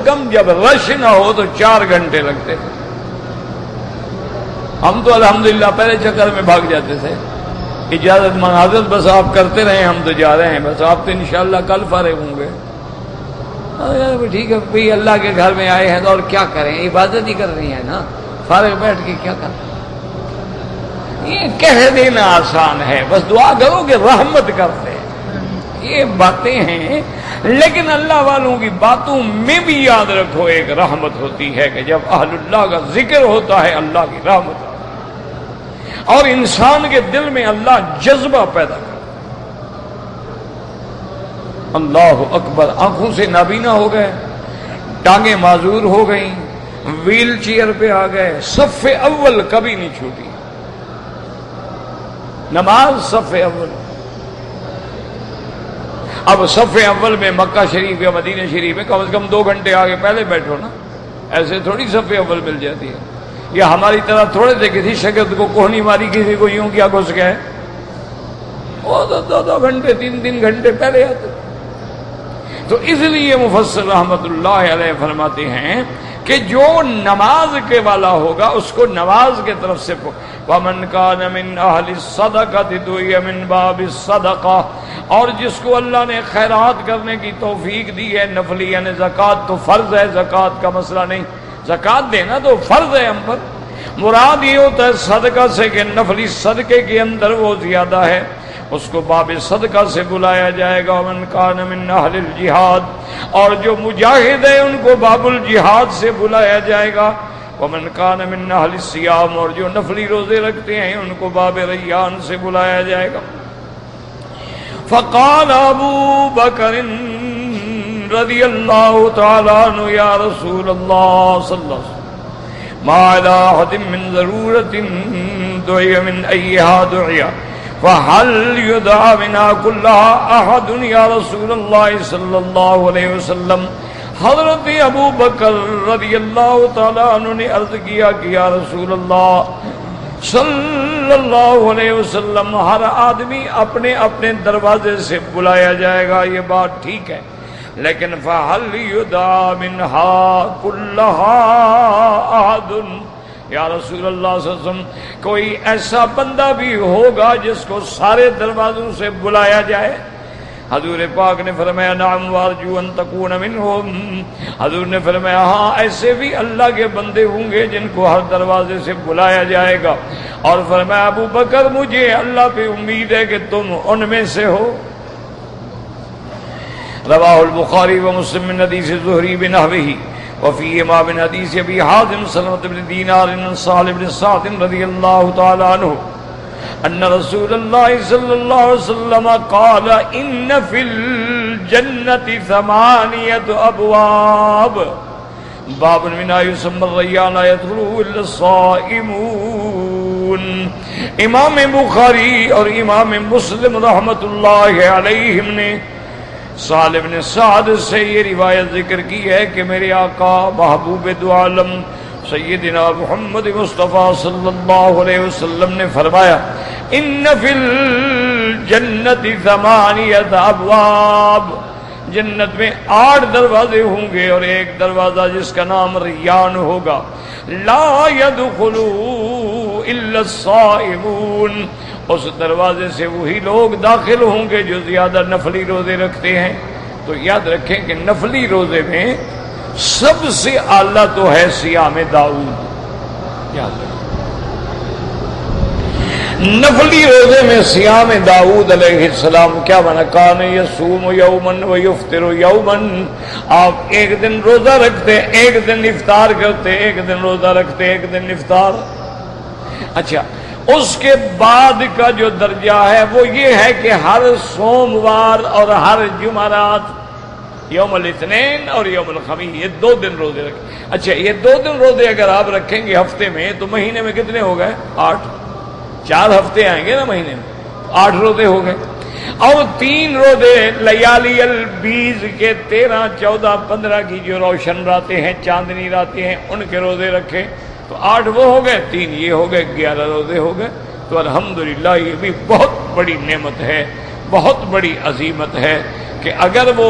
[SPEAKER 1] کم جب رش نہ ہو تو 4 گھنٹے لگتے تھے. ہم تو الحمدللہ پہلے چکر میں بھاگ جاتے تھے. اجازت مناظر بس آپ کرتے رہے، ہم تو جا رہے ہیں، بس آپ تو انشاءاللہ کل فارغ ہوں گے. ٹھیک ہے بھئی، اللہ کے گھر میں آئے ہیں تو اور کیا کریں، عبادت ہی کر رہی ہیں نا، فارغ بیٹھ کے کیا کریں. یہ کہہ دینا آسان ہے، بس دعا کرو کہ رحمت کرتے ہیں، یہ باتیں ہیں. لیکن اللہ والوں کی باتوں میں بھی یاد رکھو ایک رحمت ہوتی ہے کہ جب اہل اللہ کا ذکر ہوتا ہے اللہ کی رحمت ہوتی ہے، اور انسان کے دل میں اللہ جذبہ پیدا کرتا. اللہ اکبر، آنکھوں سے نابینا ہو گئے، ٹانگیں معذور ہو گئیں، ویل چیئر پہ آ گئے، صف اول کبھی نہیں چھوٹی، نماز صف اول. اب صف اول میں مکہ شریف یا مدینہ شریف میں کم از کم 2 گھنٹے آگے پہلے بیٹھو نا، ایسے تھوڑی صف اول مل جاتی ہے. یا ہماری طرح تھوڑے سے کسی شگرد کو کوہنی ماری، کسی کو یوں کیا گھس گئے، وہ تو 2 گھنٹے 3 گھنٹے پہلے آتے. تو اس لیے مفسر رحمت اللہ علیہ فرماتے ہیں کہ جو نماز کے والا ہوگا اس کو نماز کے طرف سے وَمَنْ كَانَ مِنْ أَهْلِ الصَّدَقَةِ دُعِيَ مِنْ بَابِ الصَّدَقَةِ، اور جس کو اللہ نے خیرات کرنے کی توفیق دی ہے، نفلی یعنی زکوٰۃ تو فرض ہے، زکوٰۃ کا مسئلہ نہیں، زکوٰۃ دینا تو فرض ہے ہم پر. مراد یہ ہوتا ہے صدقہ سے کہ نفلی صدقے کے اندر وہ زیادہ ہے، اس کو باب صدقہ سے بلایا جائے گا. ومن کان من اہل الجہاد، اور جو مجاہد ہیں ان کو باب الجہاد سے بلایا جائے گا. ومن کان من اہل الصیام، اور جو نفلی روزے رکھتے ہیں ان کو باب ریان سے بلایا جائے گا. فقال ابو بکر رضی اللہ تعالی عنہ یا رسول اللہ صلی اللہ علیہ وسلم ما علی احد من ضرورت دعی من ایہا دعیا فَهَلْ يُدْعَى مِنْهَا كُلَّهَا أَحَدٌ یا رسول اللہ صلی اللہ علیہ وسلم. حضرت ابو بکر رضی اللہ تعالیٰ عنہ نے عرض کیا کہ یا رسول اللہ صلی اللہ علیہ وسلم، ہر آدمی اپنے اپنے دروازے سے بلایا جائے گا، یہ بات ٹھیک ہے، لیکن فَهَلْ يُدْعَى مِنْهَا كُلَّهَا أَحَدٌ یا رسول اللہ صلی اللہ علیہ وسلم، کوئی ایسا بندہ بھی ہوگا جس کو سارے دروازوں سے بلایا جائے؟ حضور پاک نے فرمایا نعم وارجو ان تکون منہم. حضور نے فرمایا ہاں، ایسے بھی اللہ کے بندے ہوں گے جن کو ہر دروازے سے بلایا جائے گا. اور فرمایا ابو بکر مجھے اللہ پہ امید ہے کہ تم ان میں سے ہو. رواہ البخاری و مسلم من حدیث زہری بنحوہ وفیہما من حدیث ابی حازم سلمۃ بن دینار عن سہل بن سعد رضی اللہ تعالی عنہ ان رسول اللہ صلی اللہ علیہ وسلم قال ان فی الجنۃ 8 ابواب باب منها يسمى الريان لا يدخله الا الصائمون. امام بخاری اور امام مسلم رحمۃ اللہ علیہم نے سہل بن سعد سے یہ روایت ذکر کی ہے کہ میرے آقا محبوب دو عالم سیدنا محمد مصطفیٰ صلی اللہ علیہ وسلم نے فرمایا ان فی الجنت 8 ابواب، جنت میں 8 دروازے ہوں گے اور ایک دروازہ جس کا نام ریان ہوگا. لا يدخل الا الصائمون، اس دروازے سے وہی لوگ داخل ہوں گے جو زیادہ نفلی روزے رکھتے ہیں. تو یاد رکھیں کہ نفلی روزے میں سب سے اعلیٰ تو ہے صیام داؤد، یاد رکھیں. نفلی روزے میں سیام داؤد علیہ السلام کیا بنا؟ کان یصوم یومن و یفطر یومن، آپ ایک دن روزہ رکھتے، ایک دن افطار کرتے، ایک دن روزہ رکھتے، ایک دن افطار۔ اچھا، اس کے بعد کا جو درجہ ہے وہ یہ ہے کہ ہر سوموار اور ہر جمعرات، یوم الاثنین اور یوم الخمیس، یہ 2 دن روزے رکھیں۔ اچھا، یہ 2 دن روزے اگر آپ رکھیں گے ہفتے میں تو مہینے میں کتنے ہو گئے؟ 8۔ 4 ہفتے آئیں گے نا مہینے میں، 8 روزے ہو گئے۔ اور 3 روزے لیالی البیض کے 13، 14، 15 کی جو روشن راتیں ہیں، چاندنی راتیں ہیں، ان کے روزے رکھے تو 8 وہ ہو گئے، 3 یہ ہو گئے، 11 روزے ہو گئے۔ تو الحمدللہ یہ بھی بہت بڑی نعمت ہے، بہت بڑی عظیمت ہے کہ اگر وہ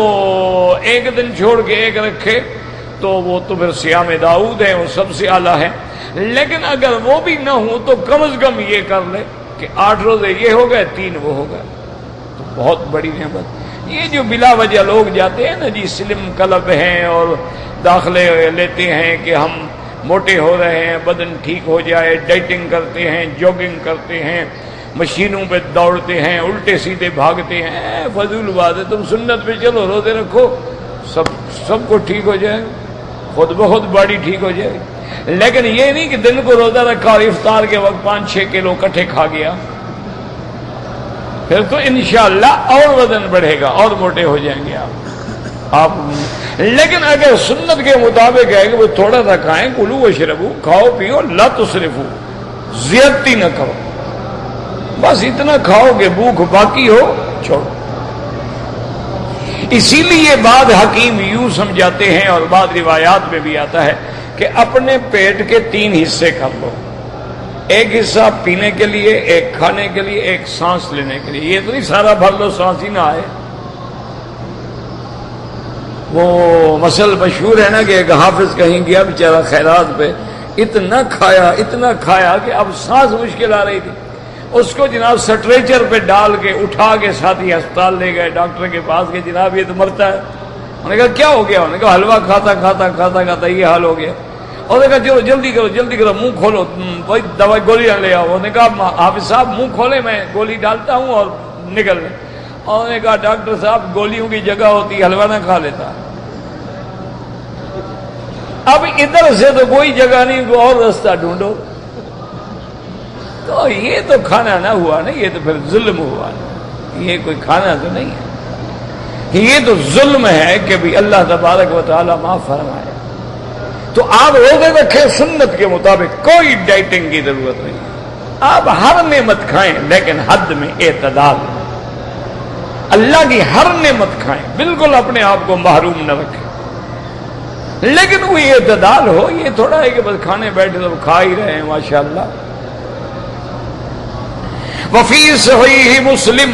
[SPEAKER 1] ایک دن چھوڑ کے ایک رکھے تو وہ تو پھر سیام داؤد ہے، وہ سب سے اعلیٰ ہے۔ لیکن اگر وہ بھی نہ ہو تو کم از کم یہ کر لے کہ 8 روزے یہ ہو گئے، 3 وہ ہو گئے، تو بہت بڑی نعمت۔ یہ جو بلا وجہ لوگ جاتے ہیں نا جی، سلم کلب ہیں اور داخلے لیتے ہیں کہ ہم موٹے ہو رہے ہیں، بدن ٹھیک ہو جائے، ڈائٹنگ کرتے ہیں، جوگنگ کرتے ہیں، مشینوں پہ دوڑتے ہیں، الٹے سیدھے بھاگتے ہیں، فضول بات ہے۔ تم سنت پہ چلو، روزے رکھو، سب کو ٹھیک ہو جائے، خود بخود باڈی ٹھیک ہو جائے۔ لیکن یہ نہیں کہ دن کو روزہ رکھا اور افطار کے وقت 5-6 کلو کٹھے کھا گیا، پھر تو انشاءاللہ اور وزن بڑھے گا اور موٹے ہو جائیں گے آپ۔ لیکن اگر سنت کے مطابق ہے کہ وہ تھوڑا سا کھائیں، کلو واشربو، کھاؤ پیو، لا تسرفو، زیادتی نہ کرو، بس اتنا کھاؤ کہ بھوک باقی ہو چھوڑو۔ اسی لیے بعض حکیم یوں سمجھاتے ہیں اور بعض روایات میں بھی آتا ہے کہ اپنے پیٹ کے 3 حصے کر لو، ایک حصہ پینے کے لیے، ایک کھانے کے لیے، ایک سانس لینے کے لیے۔ یہ تو نہیں سارا بھر لو سانس ہی نہ آئے۔ وہ مثل مشہور ہے نا کہ ایک حافظ کہیں گیا بیچارہ خیرات پہ، اتنا کھایا کہ اب سانس مشکل آ رہی تھی، اس کو جناب سٹریچر پہ ڈال کے اٹھا کے ساتھی ہسپتال لے گئے، ڈاکٹر کے پاس کے، جناب یہ تو مرتا ہے۔ انہوں نے کہا کیا ہو گیا؟ انہوں نے کہا حلوہ کھاتا یہ حال ہو گیا۔ اور نے کہا چلو جلدی کرو، منہ کھولو، وہی دوائی گولیاں لے آؤ۔ انہوں نے کہا حافظ صاحب منہ کھولے، میں گولی ڈالتا ہوں اور نکل گئے۔ اور انہوں نے کہا ڈاکٹر صاحب گولیوں کی جگہ ہوتی، حلوہ نہ کھا لیتا۔ اب ادھر سے تو کوئی جگہ نہیں، کوئی اور راستہ ڈھونڈو۔ تو یہ تو کھانا نہ ہوا نا، یہ تو پھر ظلم ہوا نا، یہ کوئی کھانا تو نہیں ہے، یہ تو ظلم ہے کہ بھی اللہ تبارک و تعالی معاف فرمائے۔ تو آپ روزے رکھیں سنت کے مطابق، کوئی ڈائٹنگ کی ضرورت نہیں، آپ ہر نعمت کھائیں لیکن حد میں اعتدال، اللہ کی ہر نعمت کھائیں، بالکل اپنے آپ کو محروم نہ رکھیں، لیکن وہ اعتدال ہو۔ یہ تھوڑا ہے کہ بس کھانے بیٹھے تو کھا ہی رہے ہیں ماشاءاللہ۔ وفي صحيح مسلم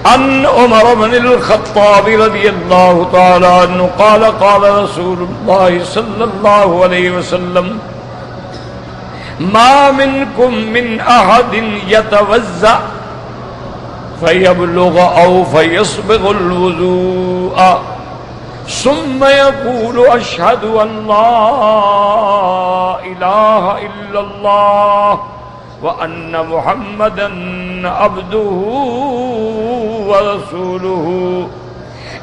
[SPEAKER 1] عن عمر بن الخطاب رضي الله تعالى عنه قال قال رسول الله صلى الله عليه وسلم ما منكم من أحد يتوضأ فيبلغ أو فيسبغ الوضوء ثم يقول أشهد أن لا إله إلا الله وَأَنَّ مُحَمَّدًا عَبْدُهُ وَرَسُولُهُ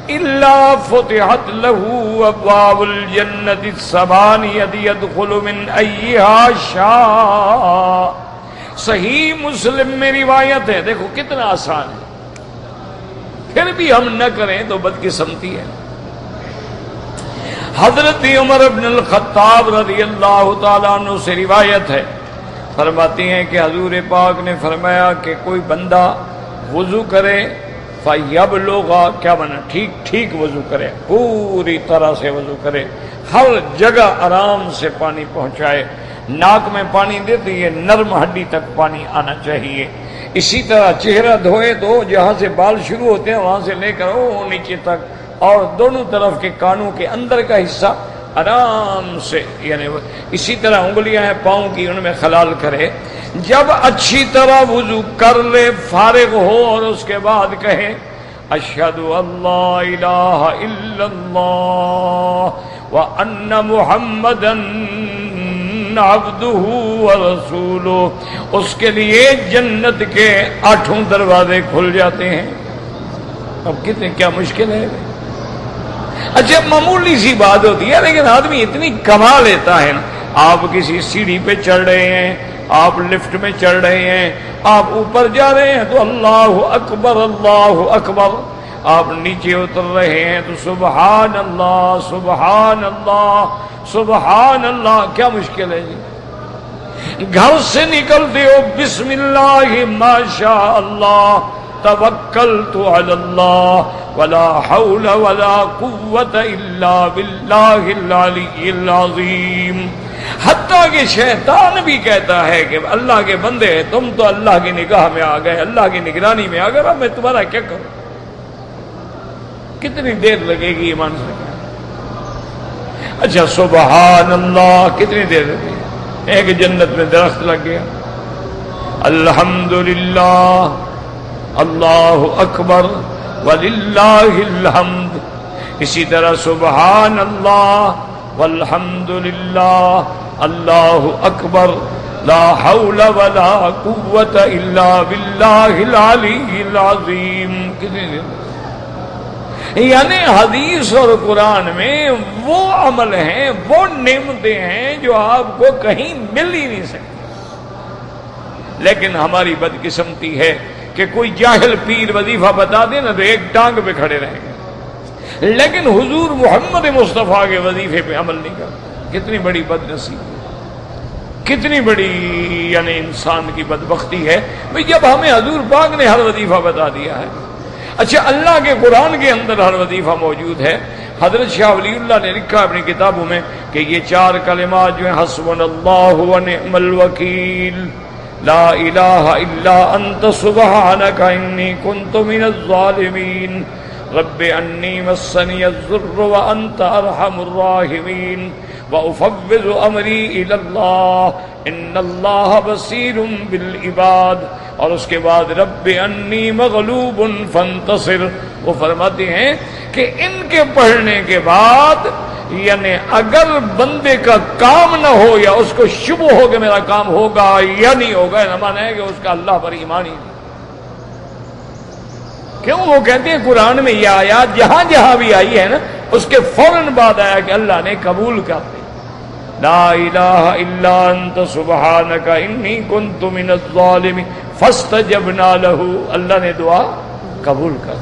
[SPEAKER 1] إِلَّا فُتِحَتْ لَهُ أَبْوَابُ الْجَنَّةِ الثَّمَانِيَةِ يَدْخُلُ مِنْ أَيِّهَا شَاءَ۔ صحیح مسلم میں روایت ہے، دیکھو کتنا آسان ہے، پھر بھی ہم نہ کریں تو بدقسمتی ہے۔ حضرت عمر بن الخطاب رضی اللہ تعالیٰ عنہ سے روایت ہے، فرماتے ہیں کہ حضور پاک نے فرمایا کہ کوئی بندہ وضو کرے، فَيَبْلُغَ، کیا مانا؟ ٹھیک وضو کرے، پوری طرح سے وضو کرے، ہر جگہ آرام سے پانی پہنچائے، ناک میں پانی دیتے یہ نرم ہڈی تک پانی آنا چاہیے۔ اسی طرح چہرہ دھوئے تو جہاں سے بال شروع ہوتے ہیں وہاں سے لے کر نیچے تک، اور دونوں طرف کے کانوں کے اندر کا حصہ آرام سے، یعنی اسی طرح انگلیاں ہیں پاؤں کی، ان میں خلال کرے۔ جب اچھی طرح وضو کر لے، فارغ ہو، اور اس کے بعد کہے اشہد اللہ الہ الا اللہ وان محمدا عبدہ ورسولہ، اس کے لیے جنت کے 8 دروازے کھل جاتے ہیں۔ اب کتنے کیا مشکل ہے۔ اچھا معمولی سی بات ہوتی ہے، لیکن آدمی اتنی کما لیتا ہے نا۔ آپ کسی سیڑھی پہ چڑھ رہے ہیں، آپ لفٹ میں چڑھ رہے ہیں، آپ اوپر جا رہے ہیں تو اللہ اکبر اللہ اکبر، آپ نیچے اتر رہے ہیں تو سبحان اللہ سبحان اللہ سبحان اللہ۔ کیا مشکل ہے جی؟ گھر سے نکلتے ہو بسم اللہ ما شاء اللہ توکلت علی اللہ ولا حول ولا قوت الا باللہ العلی العظیم۔ حتیٰ کہ شیطان بھی کہتا ہے کہ اللہ کے بندے تم تو اللہ کی نگاہ میں آ گئے، اللہ کی نگرانی میں آ گئے، اب میں تمہارا کیا کروں؟ کتنی دیر لگے گی ایمان سے؟ اچھا سبحان اللہ کتنی دیر لگے گی؟ ایک جنت میں درخت لگ گیا، الحمدللہ اللہ اکبر وللہ الحمد، اسی طرح سبحان اللہ والحمد للہ اللہ اکبر لا حول ولا قوت الا باللہ العلی العظیم۔ کتنی دیر؟ یعنی حدیث اور قرآن میں وہ عمل ہیں، وہ نعمتیں ہیں جو آپ کو کہیں مل ہی نہیں سکتی۔ لیکن ہماری بدقسمتی ہے کہ کوئی جاہل پیر وظیفہ بتا دے نا تو ایک ٹانگ پہ کھڑے رہیں گے، لیکن حضور محمد مصطفیٰ کے وظیفے پہ عمل نہیں کرتے۔ کتنی بڑی بدنصیبی، کتنی بڑی یعنی انسان کی بدبختی ہے بھئی جب ہمیں حضور پاک نے ہر وظیفہ بتا دیا ہے۔ اچھا اللہ کے قرآن کے اندر ہر وظیفہ موجود ہے۔ حضرت شاہ ولی اللہ نے لکھا اپنی کتابوں میں کہ یہ 4 کلمات جو ہیں حسبنا اللہ ونعم الوکیل، لا الہ الا انت سبحانک انی کنت من الظالمین، رب انی مسنی الضر وانت ارحم الراحمین، وافوض امری الی اللہ ان اللہ بصیر بالعباد، اور اس کے بعد رب انی مغلوب فانتصر۔ وہ فرماتے ہیں کہ ان کے پڑھنے کے بعد یعنی اگر بندے کا کام نہ ہو یا اس کو شبہ ہو کہ میرا کام ہوگا یا نہیں ہوگا، نہ مانا ہے کہ اس کا اللہ پر ایمان ہی نہیں۔ کیوں؟ وہ کہتے ہیں قرآن میں یہ آیات جہاں جہاں بھی آئی ہے نا اس کے فوراً بعد آیا کہ اللہ نے قبول کر لی، لا الہ الا انت سبحانک انی کنت من الظالمین فاستجبنا لہ، اللہ نے دعا قبول کر۔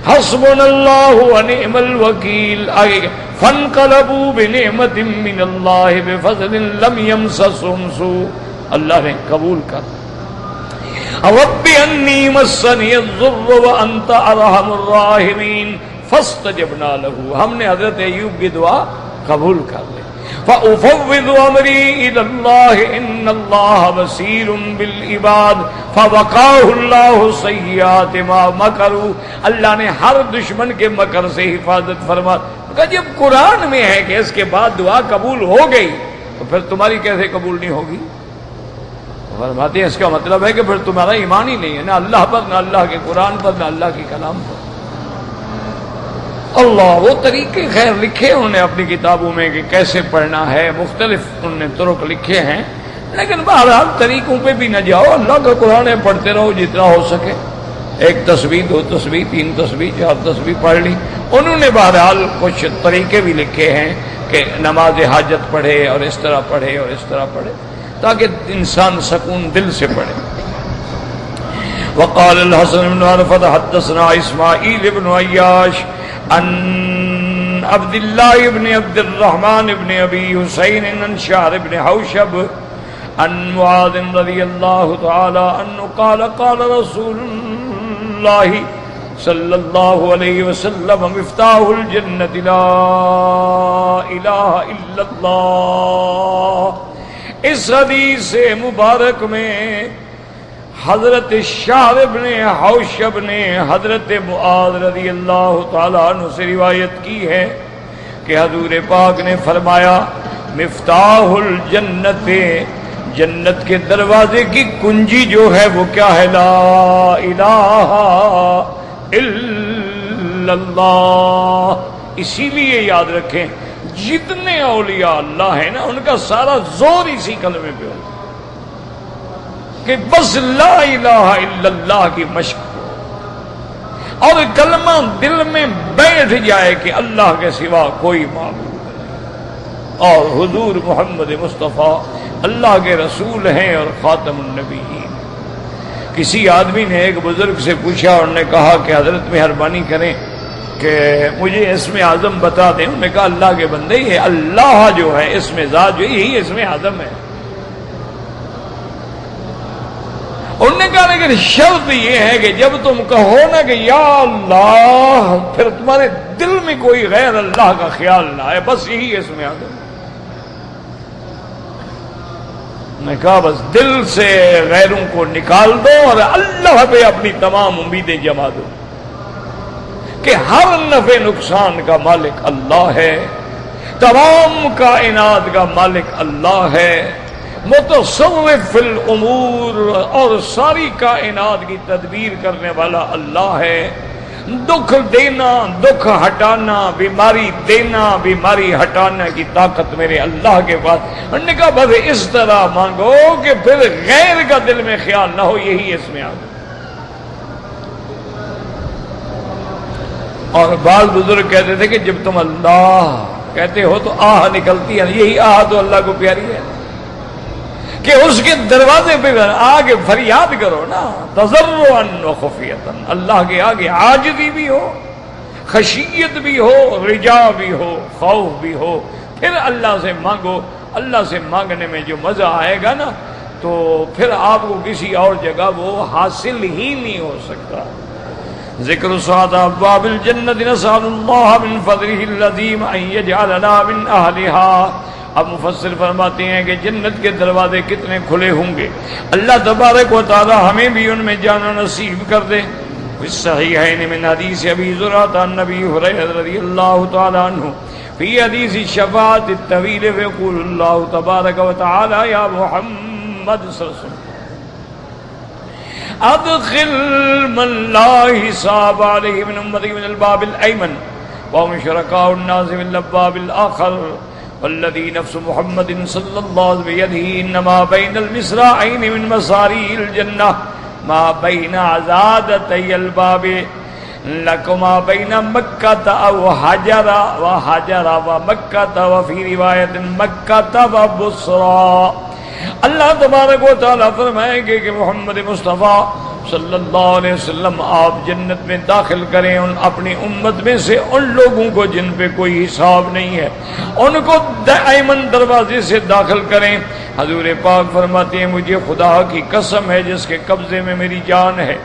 [SPEAKER 1] حسبنا اللہ ونعم الوکیل، آگے فانقلبوا بنعمت من اللہ بفضل لم یمسسہم سوء، اللہ نے قبول کر۔ رب انی مسنی الضر وانت ارحم الراحمین فاستجبنا لہ، ہم نے حضرت ایوب کی دعا قبول کر لی۔ فأفوض امری الی اللہ ان اللہ بصیر بالعباد فوقاه اللہ سیئات ما مکروا، اللہ نے ہر دشمن کے مکر سے حفاظت فرما۔ جب قرآن میں ہے کہ اس کے بعد دعا قبول ہو گئی تو پھر تمہاری کیسے قبول نہیں ہوگی؟ فرماتے ہیں اس کا مطلب ہے کہ پھر تمہارا ایمان ہی نہیں ہے، نہ اللہ پر، نہ اللہ کے قرآن پر، نہ اللہ کے کلام پر۔ اللہ وہ طریقے خیر لکھے انہوں نے اپنی کتابوں میں کہ کیسے پڑھنا ہے، مختلف انہوں نے طرق لکھے ہیں، لیکن بہرحال طریقوں پہ بھی نہ جاؤ، اللہ کا قرآن ہے پڑھتے رہو جتنا ہو سکے، 1 تسبیح 2 تسبیح 3 تسبیح 4 تسبیح پڑھ لی۔ انہوں نے بہرحال کچھ طریقے بھی لکھے ہیں کہ نماز حاجت پڑھے اور اس طرح پڑھے اور اس طرح پڑھے تاکہ انسان سکون دل سے پڑھے۔ وقال الحسن بن عرفۃ حدثنا اسماعیل بن عیاش عن عبد الله بن عبد الرحمن بن ابي حسين عن شعر بن حوشب عن معاذ رضي الله تعالى عنه قال قال رسول الله صلى الله عليه وسلم مفتاح الجنة لا اله الا الله۔ اس حدیث مبارک میں حضرت شعر بن حوشب نے حضرت معاذ رضی اللہ تعالیٰ عنہ سے روایت کی ہے کہ حضور پاک نے فرمایا مفتاح الجنت، جنت کے دروازے کی کنجی جو ہے وہ کیا ہے؟ لا الہ الا اللہ۔ اسی لیے یاد رکھیں جتنے اولیاء اللہ ہیں نا ان کا سارا زور اسی کلمے پہ ہوتا کہ بس لا الہ الا اللہ کی مشق اور کلمہ دل میں بیٹھ جائے کہ اللہ کے سوا کوئی معبود نہیں اور حضور محمد مصطفیٰ اللہ کے رسول ہیں اور خاتم النبیین۔ کسی آدمی نے ایک بزرگ سے پوچھا اور نے کہا کہ حضرت مہربانی کریں کہ مجھے اسم اعظم بتا دیں۔ انہوں نے کہا اللہ کے بندے یہ اللہ جو ہے اسم ذات جو یہی اسم اعظم ہے۔ انہوں نے کہا لیکن شرط یہ ہے کہ جب تم کہو نا کہ یا اللہ پھر تمہارے دل میں کوئی غیر اللہ کا خیال نہ آئے، بس یہی اسم اعظم۔ میں کہا بس دل سے غیروں کو نکال دو اور اللہ پہ اپنی تمام امیدیں جما دو کہ ہر نفع نقصان کا مالک اللہ ہے، تمام کائنات کا مالک اللہ ہے، متصرف فی الامور اور ساری کائنات کی تدبیر کرنے والا اللہ ہے، دکھ دینا دکھ ہٹانا، بیماری دینا بیماری ہٹانا کی طاقت میرے اللہ کے پاس۔ انہوں نے کہا بس اس طرح مانگو کہ پھر غیر کا دل میں خیال نہ ہو، یہی اس میں آگے۔ اور بعض بزرگ کہتے تھے کہ جب تم اللہ کہتے ہو تو آہ نکلتی ہے، یہی آہ تو اللہ کو پیاری ہے کہ اس کے دروازے پہ آگے فریاد کرو نا، تضرعا و خفیۃ، اللہ کے آگے عاجزی بھی ہو، خشیت بھی ہو، رجا بھی ہو، خوف بھی ہو، پھر اللہ سے مانگو۔ اللہ سے مانگنے میں جو مزہ آئے گا نا تو پھر آپ کو کسی اور جگہ وہ حاصل ہی نہیں ہو سکتا۔ ذکر سعادہ ابواب الجنت، نسأل اللہ من فضلہ العظیم ان یجعلنا من اہلہا۔ اب مفسر فرماتے ہیں کہ جنت کے دروازے کتنے کھلے ہوں گے، اللہ تبارک و تعالی ہمیں بھی ان میں جانا نصیب کر دے۔ صحیحین من حدیث ابی زرعۃ عن ابی ہریرہ رضی اللہ تعالی عنہ فی حدیث الشفاعۃ الطویل یقول اللہ تبارک و تعالی یا محمد صلی اللہ علیہ وسلم ادخل من لا حساب علیہ من امتی من الباب الایمن وهم شرکاء الناس من الباب الاخر والذی نفس محمد صلی اللہ علیہ وسلم بیدہ انما بین المصراعین من مصاری الجنہ ما بین عزادتی الباب لکما بین مکہ او حجر و حجر و مکہ و فی روایت مکہ و بصرا۔ اللہ تبارک و تعالیٰ فرمائیں گے کہ محمد مصطفیٰ صلی اللہ علیہ وسلم آپ جنت میں داخل کریں ان اپنی امت میں سے ان لوگوں کو جن پہ کوئی حساب نہیں ہے، ان کو ایمن دروازے سے داخل کریں۔ حضور پاک فرماتے ہیں مجھے خدا کی قسم ہے جس کے قبضے میں میری جان ہے،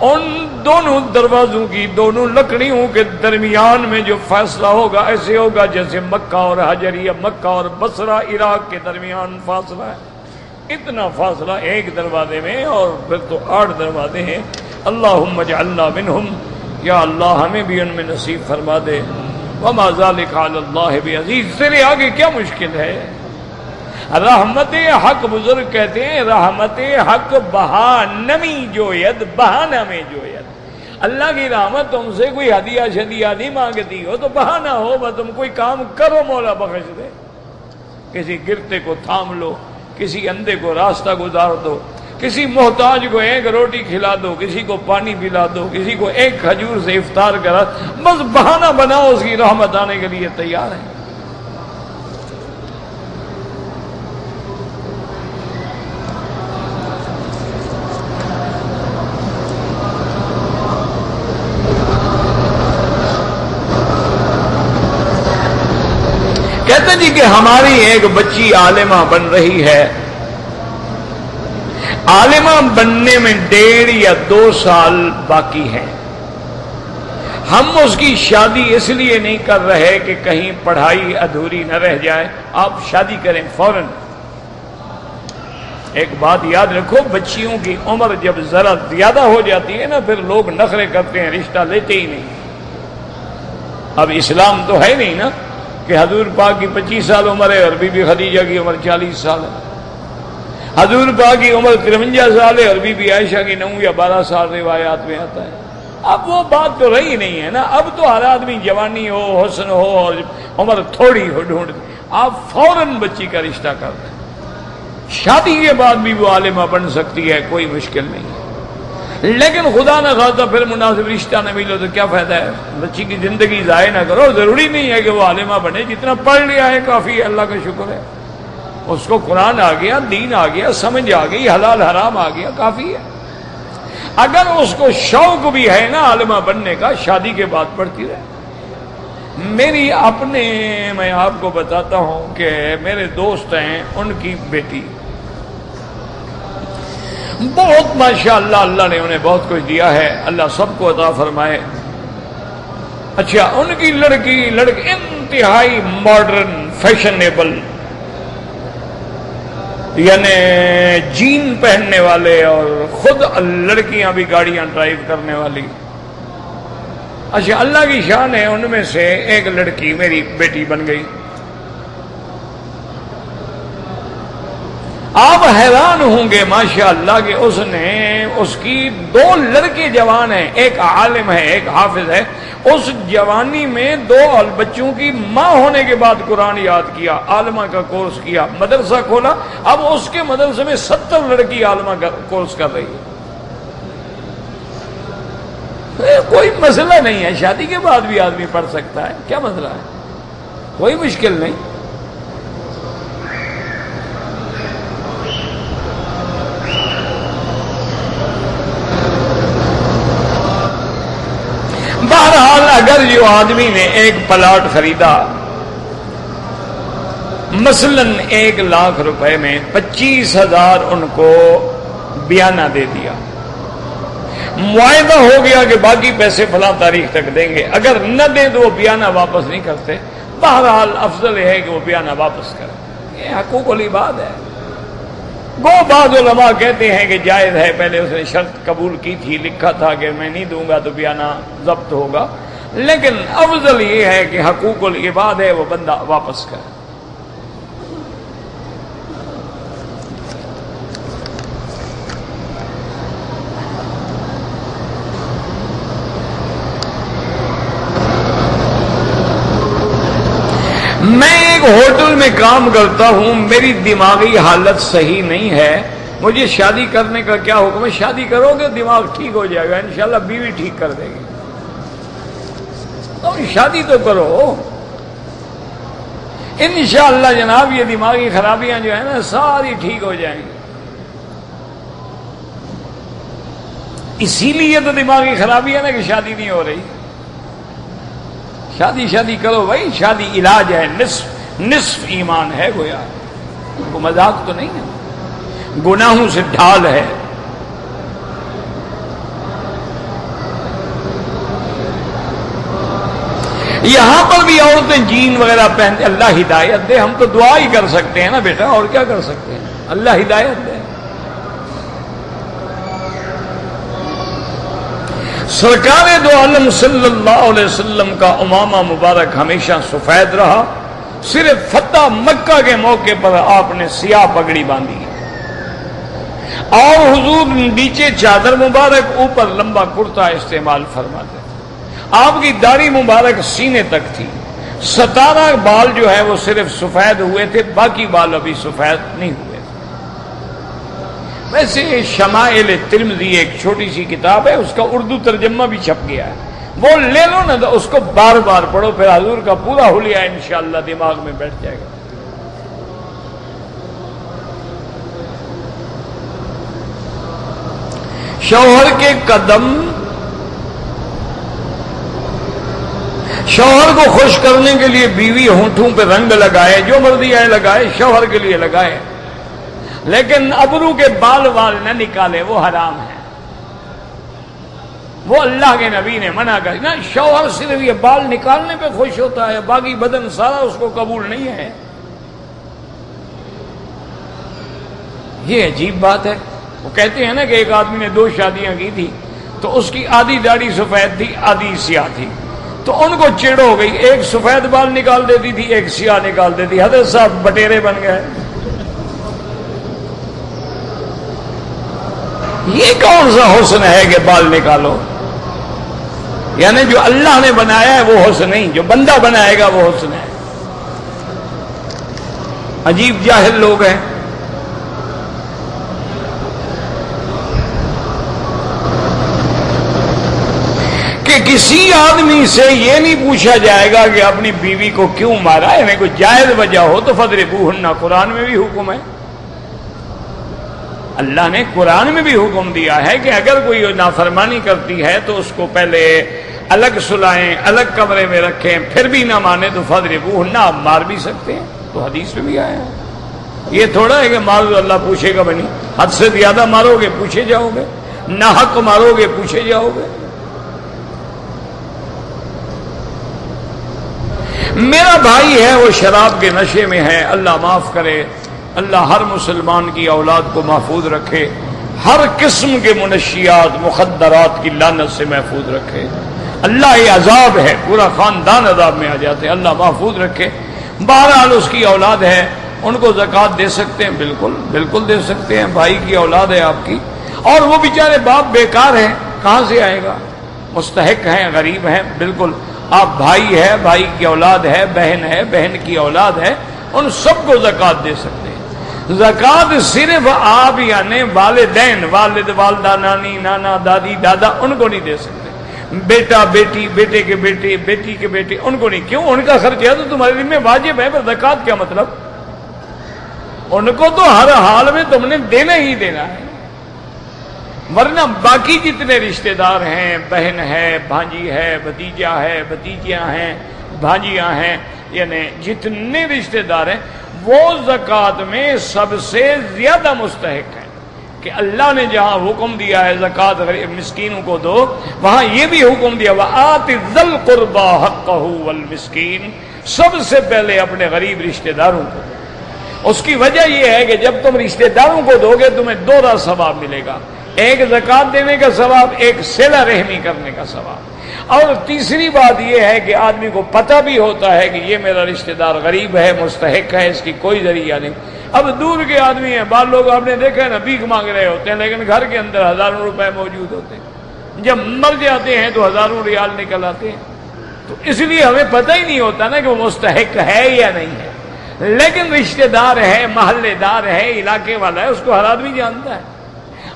[SPEAKER 1] ان دونوں دروازوں کی دونوں لکڑیوں کے درمیان میں جو فیصلہ ہوگا ایسے ہوگا جیسے مکہ اور حجر یا مکہ اور بصرہ عراق کے درمیان فاصلہ ہے۔ اتنا فاصلہ ایک دروازے میں، اور پھر تو 8 دروازے ہیں۔ اللہم اجعلنا منہم، یا اللہ ہمیں بھی ان میں نصیب فرما دے۔ وما ذلک علی اللہ بعزیز، تیرے آگے کیا مشکل ہے؟ رحمت حق بزرگ کہتے ہیں رحمت حق بہانمی جوید، بہانہ میں جوید۔ اللہ کی رحمت تم سے کوئی ہدیہ شدیہ نہیں مانگتی ہو تو بہانہ ہو، بس تم کوئی کام کرو مولا بخش دے۔ کسی گرتے کو تھام لو، کسی اندھے کو راستہ گزار دو، کسی محتاج کو ایک روٹی کھلا دو، کسی کو پانی پلا دو، کسی کو ایک کھجور سے افطار کرا، بس بہانہ بناؤ، اس کی رحمت آنے کے لیے تیار ہے۔ کہتے جی کہ ہماری ایک بچی عالمہ بن رہی ہے، عالمہ بننے میں 1.5 یا 2 سال باقی ہے، ہم اس کی شادی اس لیے نہیں کر رہے کہ کہیں پڑھائی ادھوری نہ رہ جائے، آپ شادی کریں فوراً۔ ایک بات یاد رکھو، بچیوں کی عمر جب ذرا زیادہ ہو جاتی ہے نا پھر لوگ نخرے کرتے ہیں، رشتہ لیتے ہی نہیں۔ اب اسلام تو ہے نہیں نا کہ حضور پاک کی 25 سال عمر ہے اور بی بی خدیجہ کی عمر 40 سال ہے، حضور پاک کی عمر 53 سال ہے اور بی بی عائشہ کی 9 یا 12 سال روایات میں آتا ہے۔ اب وہ بات تو رہی نہیں ہے نا. اب تو ہر آدمی جوانی ہو، حسن ہو اور عمر تھوڑی ہو ڈھونڈ آپ فوراً بچی کا رشتہ کر دیں. شادی کے بعد بھی وہ عالمہ بن سکتی ہے، کوئی مشکل نہیں ہے. لیکن خدا نہ خواستہ پھر مناسب رشتہ نہ ملے تو کیا فائدہ ہے؟ بچی کی زندگی ضائع نہ کرو. ضروری نہیں ہے کہ وہ عالمہ بنے، جتنا پڑھ لیا ہے کافی ہے، اللہ کا شکر ہے. اس کو قرآن آ گیا، دین آ گیا، سمجھ آ گئی، حلال حرام آ گیا، کافی ہے. اگر اس کو شوق بھی ہے نا عالمہ بننے کا، شادی کے بعد پڑھتی رہے. میں آپ کو بتاتا ہوں کہ میرے دوست ہیں، ان کی بیٹی بہت ماشاءاللہ، اللہ نے انہیں بہت کچھ دیا ہے، اللہ سب کو عطا فرمائے. اچھا، ان کی لڑکی انتہائی ماڈرن، فیشنیبل، یعنی جین پہننے والے اور خود لڑکیاں بھی گاڑیاں ڈرائیو کرنے والی. اچھا، اللہ کی شان ہے، ان میں سے ایک لڑکی میری بیٹی بن گئی. آپ حیران ہوں گے ماشاءاللہ کہ اس کی 2 لڑکے جوان ہیں، ایک عالم ہے ایک حافظ ہے. اس جوانی میں 2 بچوں کی ماں ہونے کے بعد قرآن یاد کیا، عالمہ کا کورس کیا، مدرسہ کھولا. اب اس کے مدرسے میں 70 لڑکی عالمہ کا کورس کر رہی ہے. کوئی مسئلہ نہیں ہے، شادی کے بعد بھی آدمی پڑھ سکتا ہے، کیا مسئلہ ہے؟ کوئی مشکل نہیں. بہرحال اگر جو آدمی نے ایک پلاٹ خریدا مثلاً 1 لاکھ روپے میں، 25,000 ان کو بیانہ دے دیا، معاہدہ ہو گیا کہ باقی پیسے فلاں تاریخ تک دیں گے، اگر نہ دیں تو وہ بیانہ واپس نہیں کرتے. بہرحال افضل ہے کہ وہ بیانہ واپس کریں، یہ حقوق العباد ہے. وہ بعض علماء کہتے ہیں کہ جائز ہے، پہلے اس نے شرط قبول کی تھی، لکھا تھا کہ میں نہیں دوں گا تو بیانہ ضبط ہوگا، لیکن افضل یہ ہے کہ حقوق العباد ہے، وہ بندہ واپس کرے. میں ایک ہوٹل میں کام کرتا ہوں، میری دماغی حالت صحیح نہیں ہے، مجھے شادی کرنے کا کیا حکم ہے؟ شادی کرو گے دماغ ٹھیک ہو جائے گا، انشاءاللہ بیوی ٹھیک کر دے گی. تو شادی تو کرو انشاءاللہ جناب. یہ دماغی خرابیاں جو ہیں نا ساری ٹھیک ہو جائیں گی. اسی لیے تو دماغی خرابی ہے نا کہ شادی نہیں ہو رہی. شادی کرو بھائی، شادی علاج ہے، نصف ایمان ہے گویا، وہ مذاق تو نہیں ہے، گناہوں سے ڈھال ہے. یہاں پر بھی عورتیں جین وغیرہ پہنتے، اللہ ہدایت دے. ہم تو دعا ہی کر سکتے ہیں نا بیٹا، اور کیا کر سکتے ہیں؟ اللہ ہدایت دے. سرکار دو عالم صلی اللہ علیہ وسلم کا امامہ مبارک ہمیشہ سفید رہا، صرف فتح مکہ کے موقع پر آپ نے سیاہ پگڑی باندھی اور حضور نیچے چادر مبارک، اوپر لمبا کرتا استعمال فرماتے. آپ کی داڑھی مبارک سینے تک تھی. 17 بال جو ہے وہ صرف سفید ہوئے تھے، باقی بال ابھی سفید نہیں ہوئے. ویسے شمائل ترمذی ایک چھوٹی سی کتاب ہے، اس کا اردو ترجمہ بھی چھپ گیا ہے، وہ لے لو نا، تو اس کو بار بار پڑھو، پھر حضور کا پورا حلیہ انشاءاللہ دماغ میں بیٹھ جائے گا. شوہر کے قدم، شوہر کو خوش کرنے کے لیے بیوی ہونٹوں پہ رنگ لگائے، جو مرضی آئے لگائے، شوہر کے لیے لگائے، لیکن ابرو کے بال نہ نکالے، وہ حرام ہے. وہ اللہ کے نبی نے منع کر نا. شوہر صرف یہ بال نکالنے پہ خوش ہوتا ہے، باقی بدن سارا اس کو قبول نہیں ہے. یہ عجیب بات ہے. وہ کہتے ہیں نا کہ ایک آدمی نے 2 شادیاں کی تھی، تو اس کی آدھی داڑھی سفید تھی، آدھی سیاہ تھی. تو ان کو چڑ ہو گئی، ایک سفید بال نکال دیتی تھی، ایک سیاہ نکال دیتی. حضرت صاحب بٹیرے بن گئے. یہ کون سا حسن ہے کہ بال نکالو؟ یعنی جو اللہ نے بنایا ہے وہ حسن نہیں، جو بندہ بنائے گا وہ حسن ہے۔ عجیب جاہل لوگ ہیں۔ کہ کسی آدمی سے یہ نہیں پوچھا جائے گا کہ اپنی بیوی کو کیوں مارا، یعنی کوئی جائز وجہ ہو تو فضربوہن، قرآن میں بھی حکم ہے، اللہ نے قرآن میں بھی حکم دیا ہے کہ اگر کوئی نافرمانی کرتی ہے تو اس کو پہلے الگ سلائیں، الگ کمرے میں رکھیں، پھر بھی نہ مانے تو فضربوہن، آپ مار بھی سکتے ہیں، تو حدیث میں بھی آیا ہے۔ یہ تھوڑا ہے کہ مار دو اللہ پوچھے گا بنی، حد سے زیادہ مارو گے پوچھے جاؤ گے، نہ حق مارو گے پوچھے جاؤ گے۔ میرا بھائی ہے وہ شراب کے نشے میں ہے، اللہ معاف کرے، اللہ ہر مسلمان کی اولاد کو محفوظ رکھے، ہر قسم کے منشیات مخدرات کی لعنت سے محفوظ رکھے۔ اللہ یہ عذاب ہے، پورا خاندان عذاب میں آ جاتے ہیں، اللہ محفوظ رکھے۔ بہرحال اس کی اولاد ہے، ان کو زکوٰۃ دے سکتے ہیں، بالکل بالکل دے سکتے ہیں، بھائی کی اولاد ہے آپ کی، اور وہ بیچارے باپ بیکار ہیں، کہاں سے آئے گا، مستحق ہیں، غریب ہیں، بالکل آپ بھائی ہے، بھائی کی اولاد ہے، بہن کی اولاد ہے، ان سب کو زکوٰۃ دے سکتے ہیں۔ زکوٰۃ صرف آپ یعنی والدین، والد والدہ، نانی نانا دادی دادا، ان کو نہیں دے سکتے، بیٹا بیٹی، بیٹے کے بیٹے، بیٹی کے بیٹے، ان کو نہیں، کیوں، ان کا خرچ ہے تو تمہارے ذمہ واجب ہے، پر زکوٰۃ کیا مطلب، ان کو تو ہر حال میں تم نے دینا ہی دینا ہے، ورنہ باقی جتنے رشتہ دار ہیں، بہن ہے، بھانجی ہے، بھتیجا ہے، بھتیجیاں ہیں، بھانجیاں ہیں، یعنی جتنے رشتہ دار ہیں وہ زکوٰۃ میں سب سے زیادہ مستحق ہیں، کہ اللہ نے جہاں حکم دیا ہے زکوٰۃ مسکینوں کو دو، وہاں یہ بھی حکم دیا وَآتِ ذِی الْقُرْبَىٰ حَقَّهُ وَالْمِسْکِینَ، سب سے پہلے اپنے غریب رشتہ داروں کو۔ اس کی وجہ یہ ہے کہ جب تم رشتہ داروں کو دو گے تمہیں دوہرا ثواب ملے گا، ایک زکوٰۃ دینے کا ثواب، ایک صلہ رحمی کرنے کا ثواب، اور تیسری بات یہ ہے کہ آدمی کو پتہ بھی ہوتا ہے کہ یہ میرا رشتہ دار غریب ہے، مستحق ہے، اس کی کوئی ذریعہ نہیں۔ اب دور کے آدمی ہیں، بعض لوگ آپ نے دیکھا ہے نا، بھیک مانگ رہے ہوتے ہیں لیکن گھر کے اندر ہزاروں روپے موجود ہوتے ہیں، جب مر جاتے ہیں تو ہزاروں ریال نکل آتے ہیں، تو اس لیے ہمیں پتہ ہی نہیں ہوتا نا کہ وہ مستحق ہے یا نہیں ہے، لیکن رشتہ دار ہے، محلے دار ہے، علاقے والا ہے، اس کو ہر آدمی جانتا ہے۔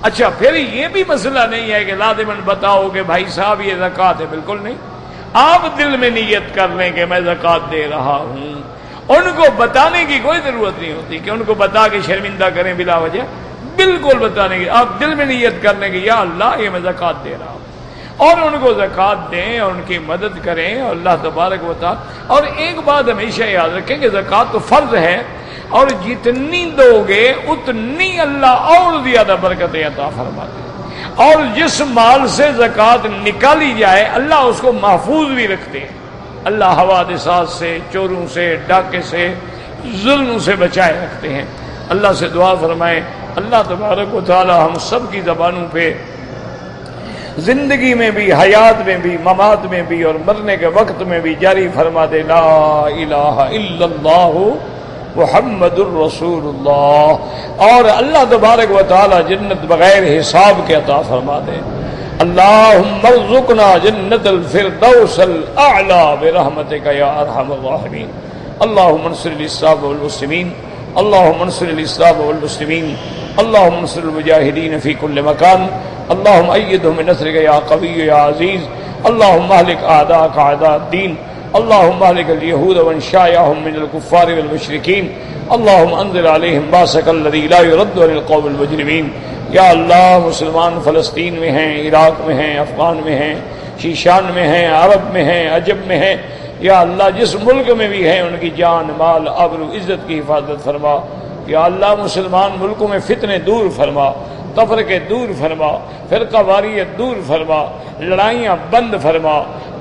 [SPEAKER 1] اچھا پھر یہ بھی مسئلہ نہیں ہے کہ لازماً بتاؤ کہ بھائی صاحب یہ زکوٰۃ ہے، بالکل نہیں، آپ دل میں نیت کر لیں کہ میں زکوٰۃ دے رہا ہوں، ان کو بتانے کی کوئی ضرورت نہیں ہوتی کہ ان کو بتا کے شرمندہ کریں بلا وجہ، بالکل بتانے کی، آپ دل میں نیت کر لیں کہ یا اللہ یہ میں زکوٰۃ دے رہا ہوں، اور ان کو زکوٰۃ دیں اور ان کی مدد کریں، اور اللہ تبارک و تعالی۔ اور ایک بات ہمیشہ یاد رکھیں کہ زکوٰۃ تو فرض ہے، اور جتنی دو گے اتنی اللہ اور زیادہ برکتیں عطا فرماتے ہیں، اور جس مال سے زکوٰۃ نکالی جائے اللہ اس کو محفوظ بھی رکھتے ہیں، اللہ حوادثات سے، چوروں سے، ڈاکے سے، ظلم سے بچائے رکھتے ہیں۔ اللہ سے دعا فرمائیں اللہ تبارک و تعالی ہم سب کی زبانوں پہ زندگی میں بھی، حیات میں بھی، ممات میں بھی اور مرنے کے وقت میں بھی جاری فرما دے لا الہ الا اللہ محمد الرسول اللہ، اور اللہ تبارک و تعالی جنت بغیر حساب کے عطا فرما دے۔ اللہم ارزقنا جنت الفردوس الاعلی برحمتک یا ارحم الراحمین۔ اللہم انصر الاسلام والمسلمین، اللہم انصر الاسلام والمسلمین، اللہم انصر المجاہدین فی کل مکان، اللہم ایدہم بنصرک یا قوی یا عزیز، اللہم اہلک اعداءک اعداء الدین، اللہم اہلک الیہود ومن شایعہم من الکفار والمشرکین، اللہم انزل علیہم باسک الذی لا یرد عن القوم المجرمین۔ یا اللہ مسلمان فلسطین میں ہیں، عراق میں ہیں، افغان میں ہیں، شیشان میں ہیں، عرب میں ہیں، عجب میں ہیں، یا اللہ جس ملک میں بھی ہیں ان کی جان مال آبرو عزت کی حفاظت فرما۔ یا اللہ مسلمان ملکوں میں فتنے دور فرما، تفرقے دور فرما، فرقہ واریت دور فرما، لڑائیاں بند فرما،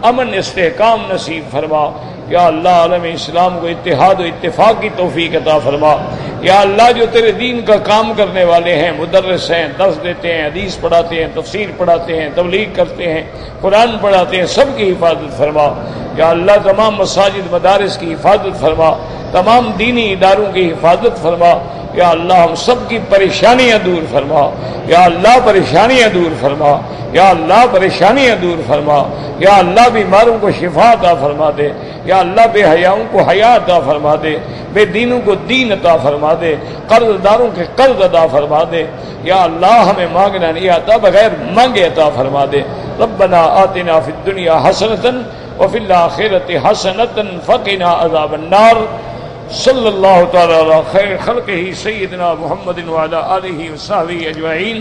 [SPEAKER 1] امن استحکام نصیب فرما۔ یا اللہ عالم اسلام کو اتحاد و اتفاق کی توفیق عطا فرما۔ یا اللہ جو تیرے دین کا کام کرنے والے ہیں، مدرس ہیں، درس دیتے ہیں، حدیث پڑھاتے ہیں، تفسیر پڑھاتے ہیں، تبلیغ کرتے ہیں، قرآن پڑھاتے ہیں، سب کی حفاظت فرما۔ یا اللہ تمام مساجد مدارس کی حفاظت فرما، تمام دینی اداروں کی حفاظت فرما۔ یا اللہ ہم سب کی پریشانیاں دور فرما، یا اللہ پریشانیاں دور فرما۔ یا اللہ پریشانیاں دور فرما، یا اللہ بیماروں کو شفا عطا فرما دے، یا اللہ بے حیاؤں کو حیا عطا فرما دے، بے دینوں کو دین عطا فرما دے، قرض داروں کے قرض عطا فرما دے، یا اللہ ہمیں مانگنا نہیں آتا بغیر مانگے عطا فرما دے۔ ربنا آتنا فی الدنیا حسنۃ وفی الآخرۃ حسنۃ وقنا عذاب النار۔ صلی اللہ تعالی علی خیر خلقہ سیدنا محمد وعلی آلہ وصحبہ اجمعین۔